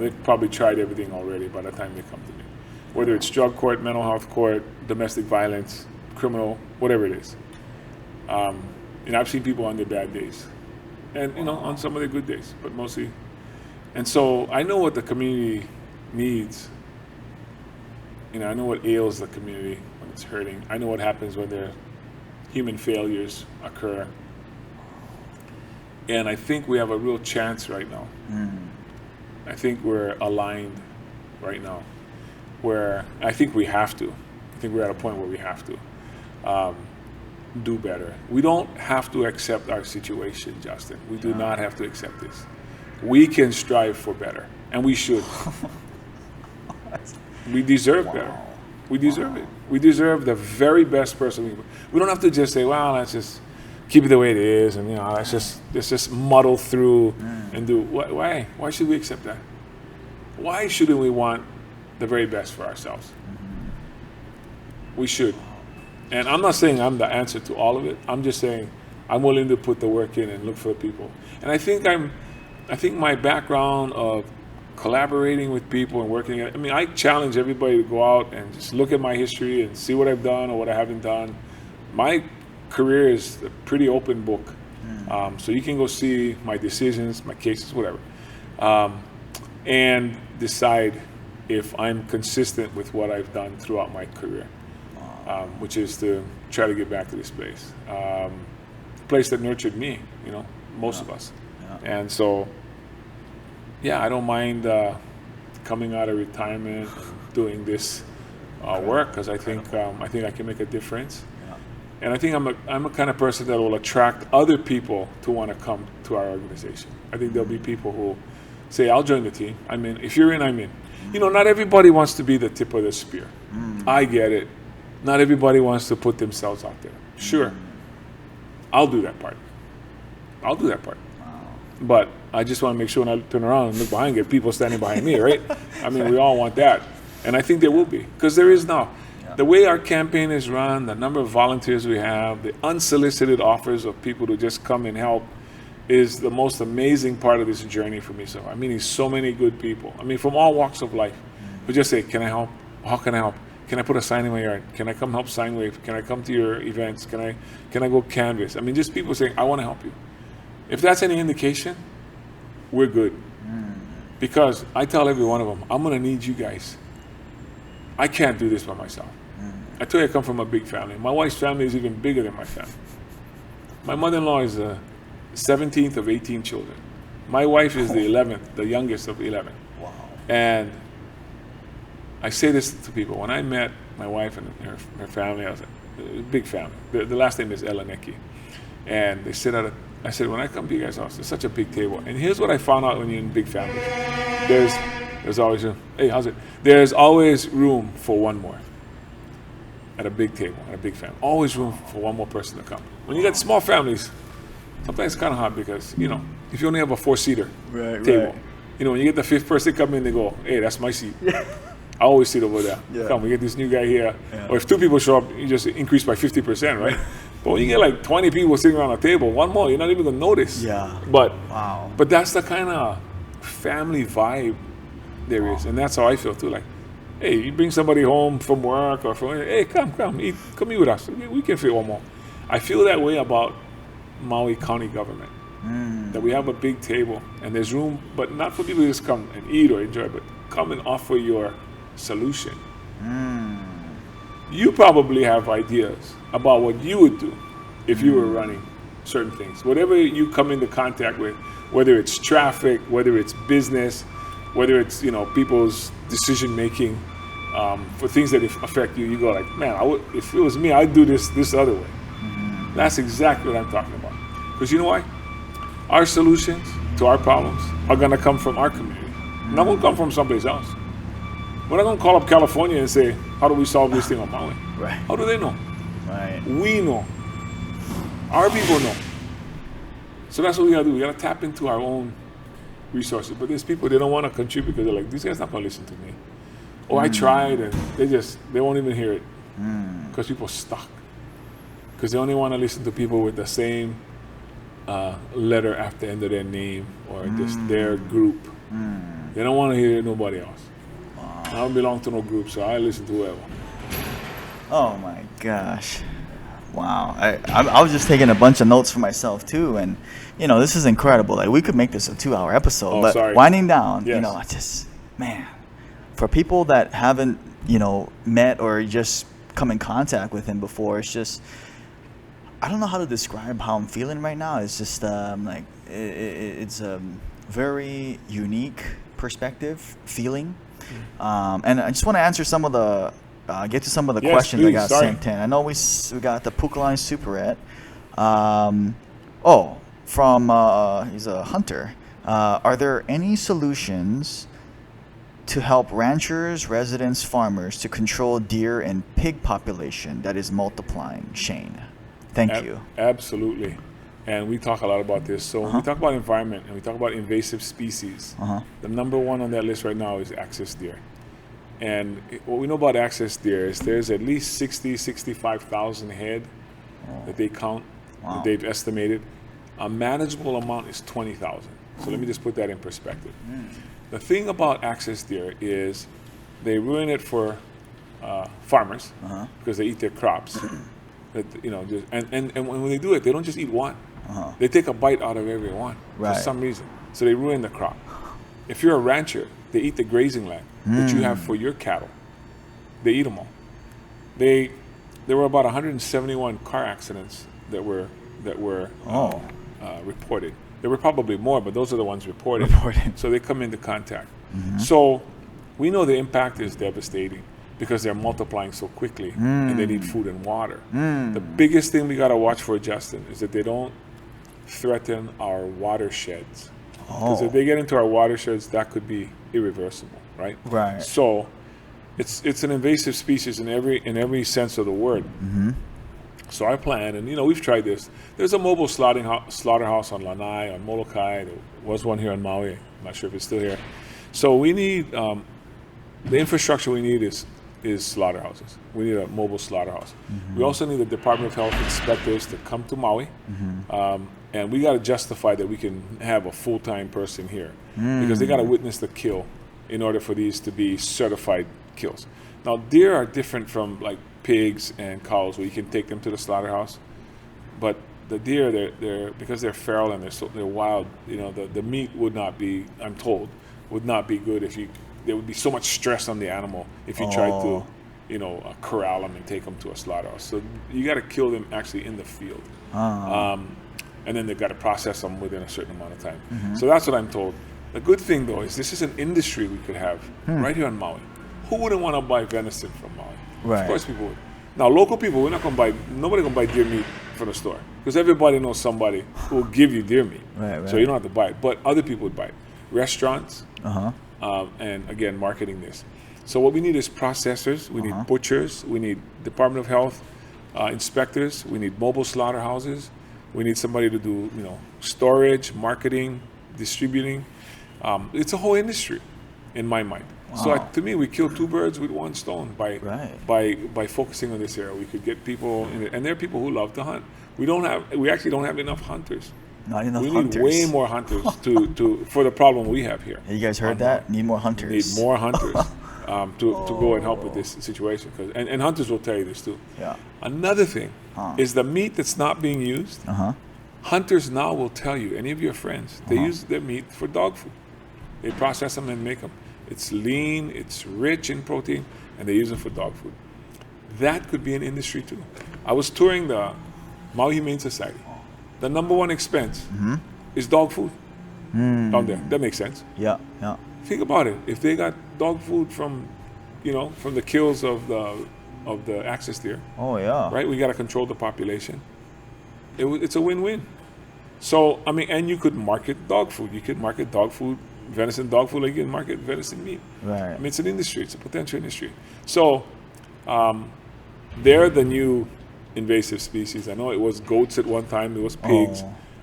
They've probably tried everything already by the time they come to me. Whether it's drug court, mental health court, domestic violence, criminal, whatever it is. I've seen people on their bad days. And, on some of their good days, but mostly. And so I know what the community needs. I know what ails the community when it's hurting. I know what happens when their human failures occur. And I think we have a real chance right now. I think we're aligned right now, where I think we have to. I think we're at a point where we have to do better. We don't have to accept our situation, Justin. We do not have to accept this. We can strive for better, and we should. We deserve better. We deserve it. We deserve the very best person. We don't have to just say, well, let's just keep it the way it is, and let's just muddle through and do. Why? Why should we accept that? Why shouldn't we want the very best for ourselves? We should. And I'm not saying I'm the answer to all of it. I'm just saying I'm willing to put the work in and look for people. And I think my background of collaborating with people and working, I challenge everybody to go out and just look at my history and see what I've done or what I haven't done. My career is a pretty open book. So you can go see my decisions, my cases, whatever. and decide if I'm consistent with what I've done throughout my career, which is to try to get back to this place. The place that nurtured me, most of us. Yeah. And so, I don't mind coming out of retirement, doing this work, because I think I can make a difference. Yeah. And I think I'm a kind of person that will attract other people to want to come to our organization. I think there'll be people who say, I'll join the team. I'm in. If you're in, I'm in. Not everybody wants to be the tip of the spear. I get it. Not everybody wants to put themselves out there. Sure. I'll do that part. Wow. But I just want to make sure when I turn around and look behind, get people standing behind me, right? I mean, we all want that. And I think there will be, because there is now. Yeah. The way our campaign is run, the number of volunteers we have, the unsolicited offers of people to just come and help is the most amazing part of this journey for me. So I'm meeting so many good people. I mean, from all walks of life, who just say, can I help? How can I help? Can I put a sign in my yard? Can I come help sign wave? Can I come to your events? Can I go canvas? I mean, just people saying, I want to help you. If that's any indication, we're good. Because I tell every one of them, I'm going to need you guys. I can't do this by myself. I tell you, I come from a big family. My wife's family is even bigger than my family. My mother-in-law is the 17th of 18 children. My wife is the 11th, the youngest of 11. Wow. And I say this to people. When I met my wife and her family, I was a big family. The last name is Elaneki. And they sit I said, when I come to you guys' house, there's such a big table. And here's what I found out when you're in big families. There's always room. Hey, how's it? There's always room for one more at a big table, at a big family. Always room for one more person to come. When you got small families, sometimes it's kind of hard because, if you only have a 4-seater table, when you get the 5th person come in, they go, hey, that's my seat. I always sit over there. Yeah. Come, we get this new guy here. Yeah. Or if 2 people show up, you just increase by 50%, right? But when you get like 20 people sitting around a table, one more, you're not even going to notice. Yeah. But that's the kind of family vibe there is. And that's how I feel too. Like, hey, you bring somebody home from work or from, hey, come eat with us. We can fit one more. I feel that way about Maui County government. That we have a big table and there's room, but not for people to just come and eat or enjoy, but come and offer your solution. You probably have ideas about what you would do if you were running certain things. Whatever you come into contact with, whether it's traffic, whether it's business, whether it's people's decision making, for things that affect you, you go like, man, if it was me, I'd do this other way. That's exactly what I'm talking about. Because you know why? Our solutions to our problems are going to come from our community. Not going to come from someplace else. We're not going to call up California and say, how do we solve this thing on Maui? Right. How do they know? Right. We know. Our people know. So that's what we got to do. We got to tap into our own resources. But there's people, they don't want to contribute because they're like, these guys not going to listen to me. Oh, I tried, and they won't even hear it. Because people are stuck. Because they only want to listen to people with the same letter after the end of their name or just their group. They don't want to hear nobody else. I don't belong to no group, so I listen to whoever. Oh my gosh. Wow. I was just taking a bunch of notes for myself too, and this is incredible. Like, we could make this a 2-hour episode, but sorry. Winding down, yes. For people that haven't, met or just come in contact with him before, it's just, I don't know how to describe how I'm feeling right now. It's just it's a very unique perspective, feeling. And I just want to answer some of the, get to some of the questions I got sent in. I know we got the Pukaline Superette. He's a hunter. Are there any solutions to help ranchers, residents, farmers to control deer and pig population that is multiplying? Shane, thank you. Absolutely. And we talk a lot about this. So when we talk about environment and we talk about invasive species, the number one on that list right now is axis deer. And what we know about axis deer is there's at least 65,000 head that they count, that they've estimated. A manageable amount is 20,000. So let me just put that in perspective. The thing about axis deer is they ruin it for farmers because they eat their crops. And when they do it, they don't just eat one. They take a bite out of every one for some reason. So they ruin the crop. If you're a rancher, they eat the grazing land that you have for your cattle. They eat them all. There were about 171 car accidents that were reported. There were probably more, but those are the ones reported. So they come into contact. So we know the impact is devastating because they're multiplying so quickly and they need food and water. The biggest thing we got to watch for, Justin, is that they don't threaten our watersheds. Because if they get into our watersheds, that could be irreversible, right? Right. So it's an invasive species in every sense of the word. So I plan, and we've tried this. There's a mobile slaughterhouse on Lanai, on Molokai. There was one here on Maui. I'm not sure if it's still here. So we need the infrastructure we need is slaughterhouses. We need a mobile slaughterhouse. We also need the Department of Health inspectors to come to Maui, and we got to justify that we can have a full-time person here because they got to witness the kill in order for these to be certified kills. Now, deer are different from like pigs and cows, where you can take them to the slaughterhouse, but the deer, they're because they're feral and they're wild. The meat would not be, I'm told, would not be good if there would be so much stress on the animal if you tried to, corral them and take them to a slaughterhouse. So you got to kill them actually in the field, and then they've got to process them within a certain amount of time. So that's what I'm told. The good thing though is this is an industry we could have right here on Maui. Who wouldn't want to buy venison from Maui? Right. Of course people would. Now local people, nobody gonna buy deer meat from the store because everybody knows somebody who will give you deer meat. Right. So you don't have to buy it, but other people would buy it. Restaurants, and again, marketing this. So what we need is processors, we need butchers, we need Department of Health inspectors, we need mobile slaughterhouses, we need somebody to do storage, marketing, distributing. It's a whole industry in my mind. So to me, we kill two birds with one stone by focusing on this area. We could get people in it, and there are people who love to hunt. We actually don't have enough hunters. Not enough we hunters. need way more hunters for the problem we have here. You guys heard that? Need more hunters. Need more hunters to go and help with this situation. And hunters will tell you this too. Yeah. Another thing is the meat that's not being used. Hunters now will tell you, any of your friends, they use their meat for dog food. They process them and make them. It's lean, it's rich in protein, and they use it for dog food. That could be an industry too. I was touring the Maui Humane Society. The number one expense is dog food down there. That makes sense. Yeah. Think about it. If they got dog food from the kills of the axis deer, right? We got to control the population. It's a win-win. So and you could market dog food. You could market dog food, venison dog food, like you can market venison meat. Right. It's an industry. It's a potential industry. So they're the new invasive species. I know it was goats at one time. It was pigs.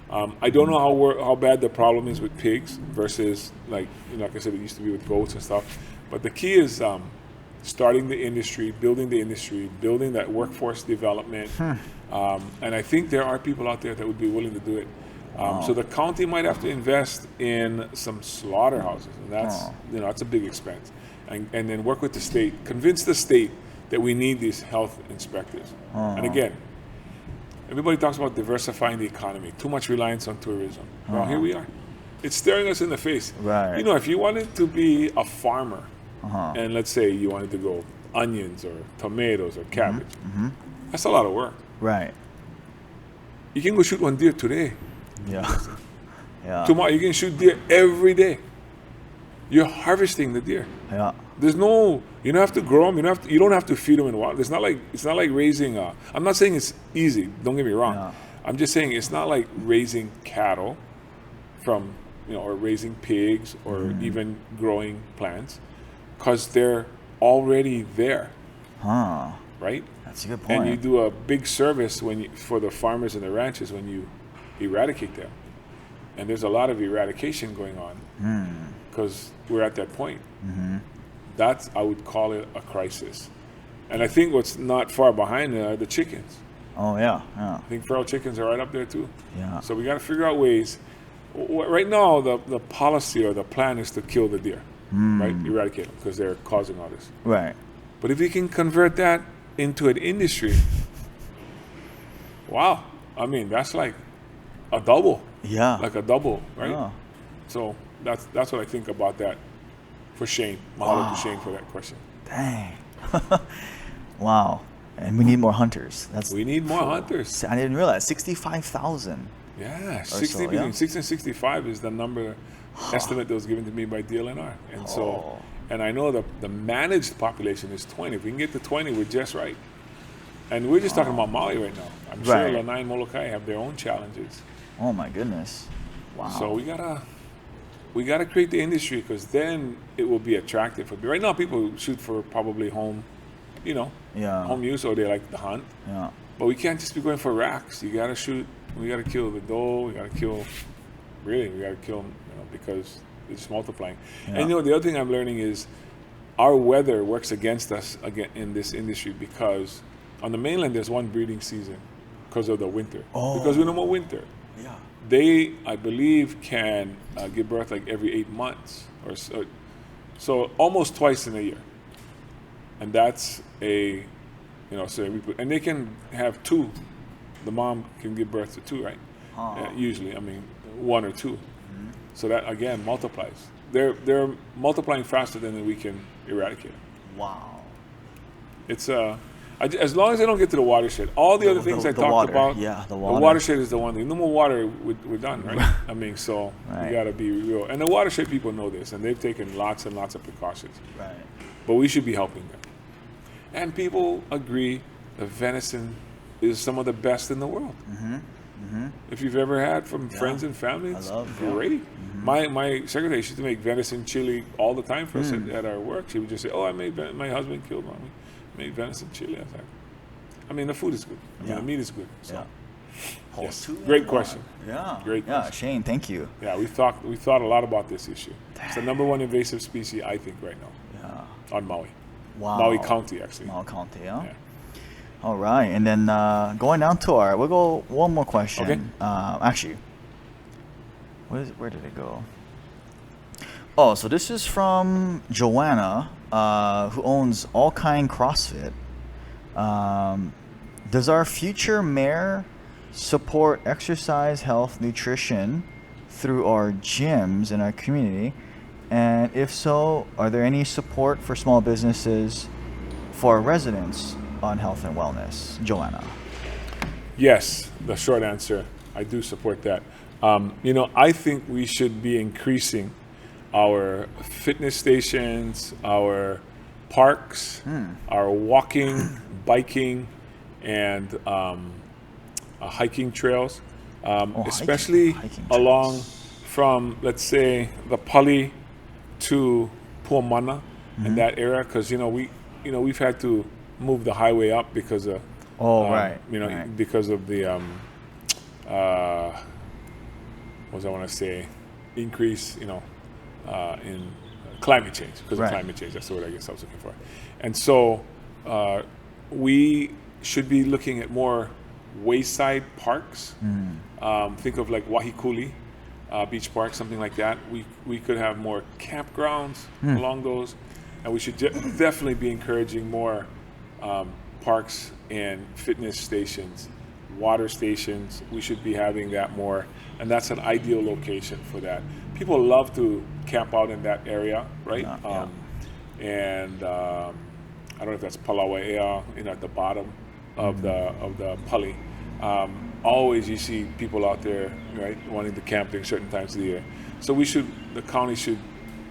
I don't know how bad the problem is with pigs versus like I said, it used to be with goats and stuff. But the key is starting the industry, building that workforce development. And I think there are people out there that would be willing to do it. So the county might have to invest in some slaughterhouses, and that's a big expense. And then work with the state, convince the state that we need these health inspectors. And again, everybody talks about diversifying the economy, too much reliance on tourism. Well, here we are. It's staring us in the face. Right. If you wanted to be a farmer, and let's say you wanted to grow onions or tomatoes or cabbage, that's a lot of work. Right. You can go shoot one deer today. Yeah. Tomorrow you can shoot deer every day. You're harvesting the deer. Yeah. You don't have to grow them. You don't have to feed them in water. It's not like raising. I'm not saying it's easy. Don't get me wrong. Yeah. I'm just saying it's not like raising cattle from or raising pigs or even growing plants, because they're already there. Right. That's a good point. And you do a big service for the farmers and the ranchers when you eradicate them. And there's a lot of eradication going on because we're at that point. That's, I would call it a crisis. And I think what's not far behind are the chickens. I think feral chickens are right up there too. Yeah. So we got to figure out ways. Right now, the policy or the plan is to kill the deer, right? Eradicate them because they're causing all this. Right. But if we can convert that into an industry, wow. That's like a double. Yeah. Like a double, right? Yeah. So that's what I think about that for Shane. Mahalo to Shane for that question. Dang. Wow. And we need more hunters. We need more hunters. I didn't realize 65,000. Yeah, so, between 60 and 65 is the number estimate that was given to me by DLNR. And so, and I know the managed population is 20. If we can get to 20, we're just right. And we're just talking about Maui right now. I'm sure Lanai and Molokai have their own challenges. Oh my goodness. Wow. So we gotta create the industry, because then it will be attractive. Right now, people shoot for probably home, home use, or they like the hunt. Yeah. But we can't just be going for racks. You gotta shoot. We gotta kill the doe. We gotta kill them, because it's multiplying. Yeah. And the other thing I'm learning is our weather works against us again in this industry, because on the mainland there's one breeding season because of the winter. Because we no more winter. Yeah. They, I believe, can give birth like every 8 months or so almost twice in a year. And that's and they can have two. The mom can give birth to two, right? Usually, one or two. Mm-hmm. So that again multiplies. They're multiplying faster than we can eradicate. Wow. It's as long as they don't get to the watershed. All the other things I talked about, the watershed is the one thing. No more water, we're done, right? So we got to be real. And the watershed people know this, and they've taken lots and lots of precautions. Right. But we should be helping them. And people agree that venison is some of the best in the world. Mm-hmm. Mm-hmm. If you've ever had from friends and family, it's great. Mm-hmm. My secretary used to make venison chili all the time for us at our work. She would just say, "Oh, my husband killed one. Made venison chili." I was like, the food is good. The meat is good. So. Yeah. Yes. Great question. Yeah. Great question. Yeah, Shane, thank you. Yeah, we thought a lot about this issue. It's the number one invasive species, I think, right now. Yeah. On Maui. Wow. Maui County, actually. Maui County, yeah. All right, and then going down to we'll go one more question. Okay. Actually, where did it go? Oh, so this is from Joanna, who owns All Kind CrossFit. Does our future mayor support exercise, health, nutrition through our gyms in our community? And if so, are there any support for small businesses for our residents on health and wellness? Joanna. Yes, the short answer, I do support that. I think we should be increasing our fitness stations, our parks, our walking, biking, and hiking trails, especially hiking along trails from, let's say, the Pali to Puamana and that area, because we've had to move the highway up because of because of the what do I want to say, increase in climate change, because of climate change. That's the word I guess I was looking for. And so we should be looking at more wayside parks. Think of like Wahikuli Beach Park, something like that. We could have more campgrounds along those, and we should definitely be encouraging more parks and fitness stations, water stations. We should be having that more, and that's an ideal location for that. People love to camp out in that area, right? And I don't know if that's Palauea, at the bottom of the Pali. Always you see people out there, right, wanting to camp during certain times of the year. So the county should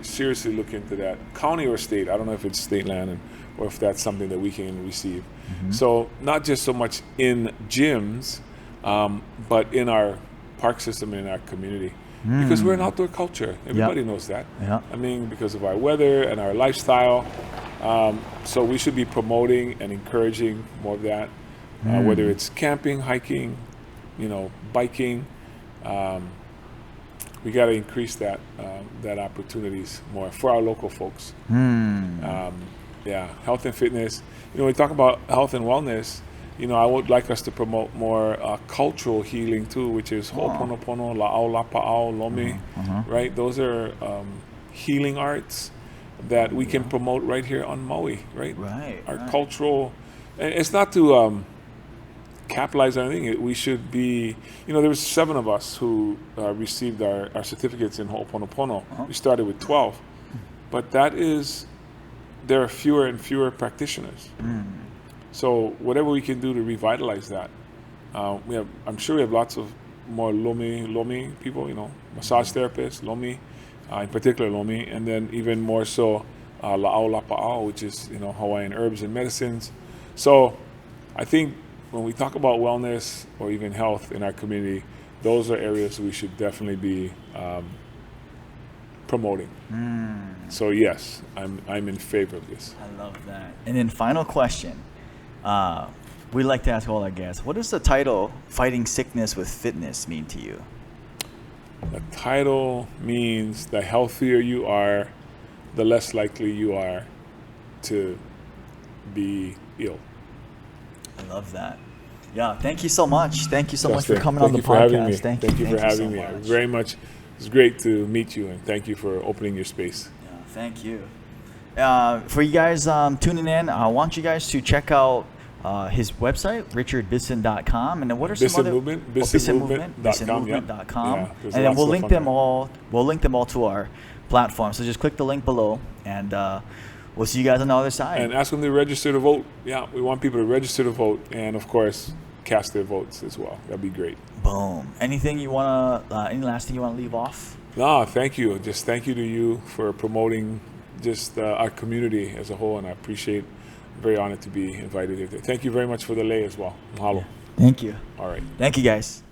seriously look into that. County or state, I don't know if it's state land or if that's something that we can receive. So not just so much in gyms, but in our park system and in our community. Because we're an outdoor culture. Everybody knows that. Yeah. Because of our weather and our lifestyle. So we should be promoting and encouraging more of that. Whether it's camping, hiking, biking, we got to increase that opportunities more for our local folks. Health and fitness. We talk about health and wellness. I would like us to promote more cultural healing too, which is Ho'oponopono, La'au, Lapa'au, Lomi, right? Those are healing arts that we can promote right here on Maui, right? Right. Our cultural. It's not to capitalize on anything, we should be, there was 7 of us who received our certificates in Ho'oponopono. We started with 12. But there are fewer and fewer practitioners. So whatever we can do to revitalize that. I'm sure we have lots of more lomi people, massage therapists, lomi, in particular lomi, and then even more so la'au lapa'au, which is, Hawaiian herbs and medicines. So I think when we talk about wellness or even health in our community, those are areas we should definitely be promoting. So yes, I'm in favor of this. I love that. And then final question. We like to ask all our guests, what does the title Fighting Sickness with Fitness mean to you? The title means the healthier you are, the less likely you are to be ill. I love that. Yeah, thank you so much. Thank you so much for Justin, coming on the podcast. Thank you for having me. Very much. It's great to meet you, and thank you for opening your space. Yeah, thank you. For you guys tuning in, I want you guys to check out his website, richardbissen.com, and then what are some other bissenmovement.com. Yeah, and then we'll link them all. We'll link them all to our platform. So just click the link below, and we'll see you guys on the other side. And ask them to register to vote. Yeah, we want people to register to vote, and of course, cast their votes as well. That'd be great. Boom. Anything you wanna? Any last thing you wanna leave off? No, thank you. Just thank you to you for promoting just our community as a whole, and I appreciate. Very honored to be invited here. Thank you very much for the lei as well. Mahalo. Thank you. All right. Thank you, guys.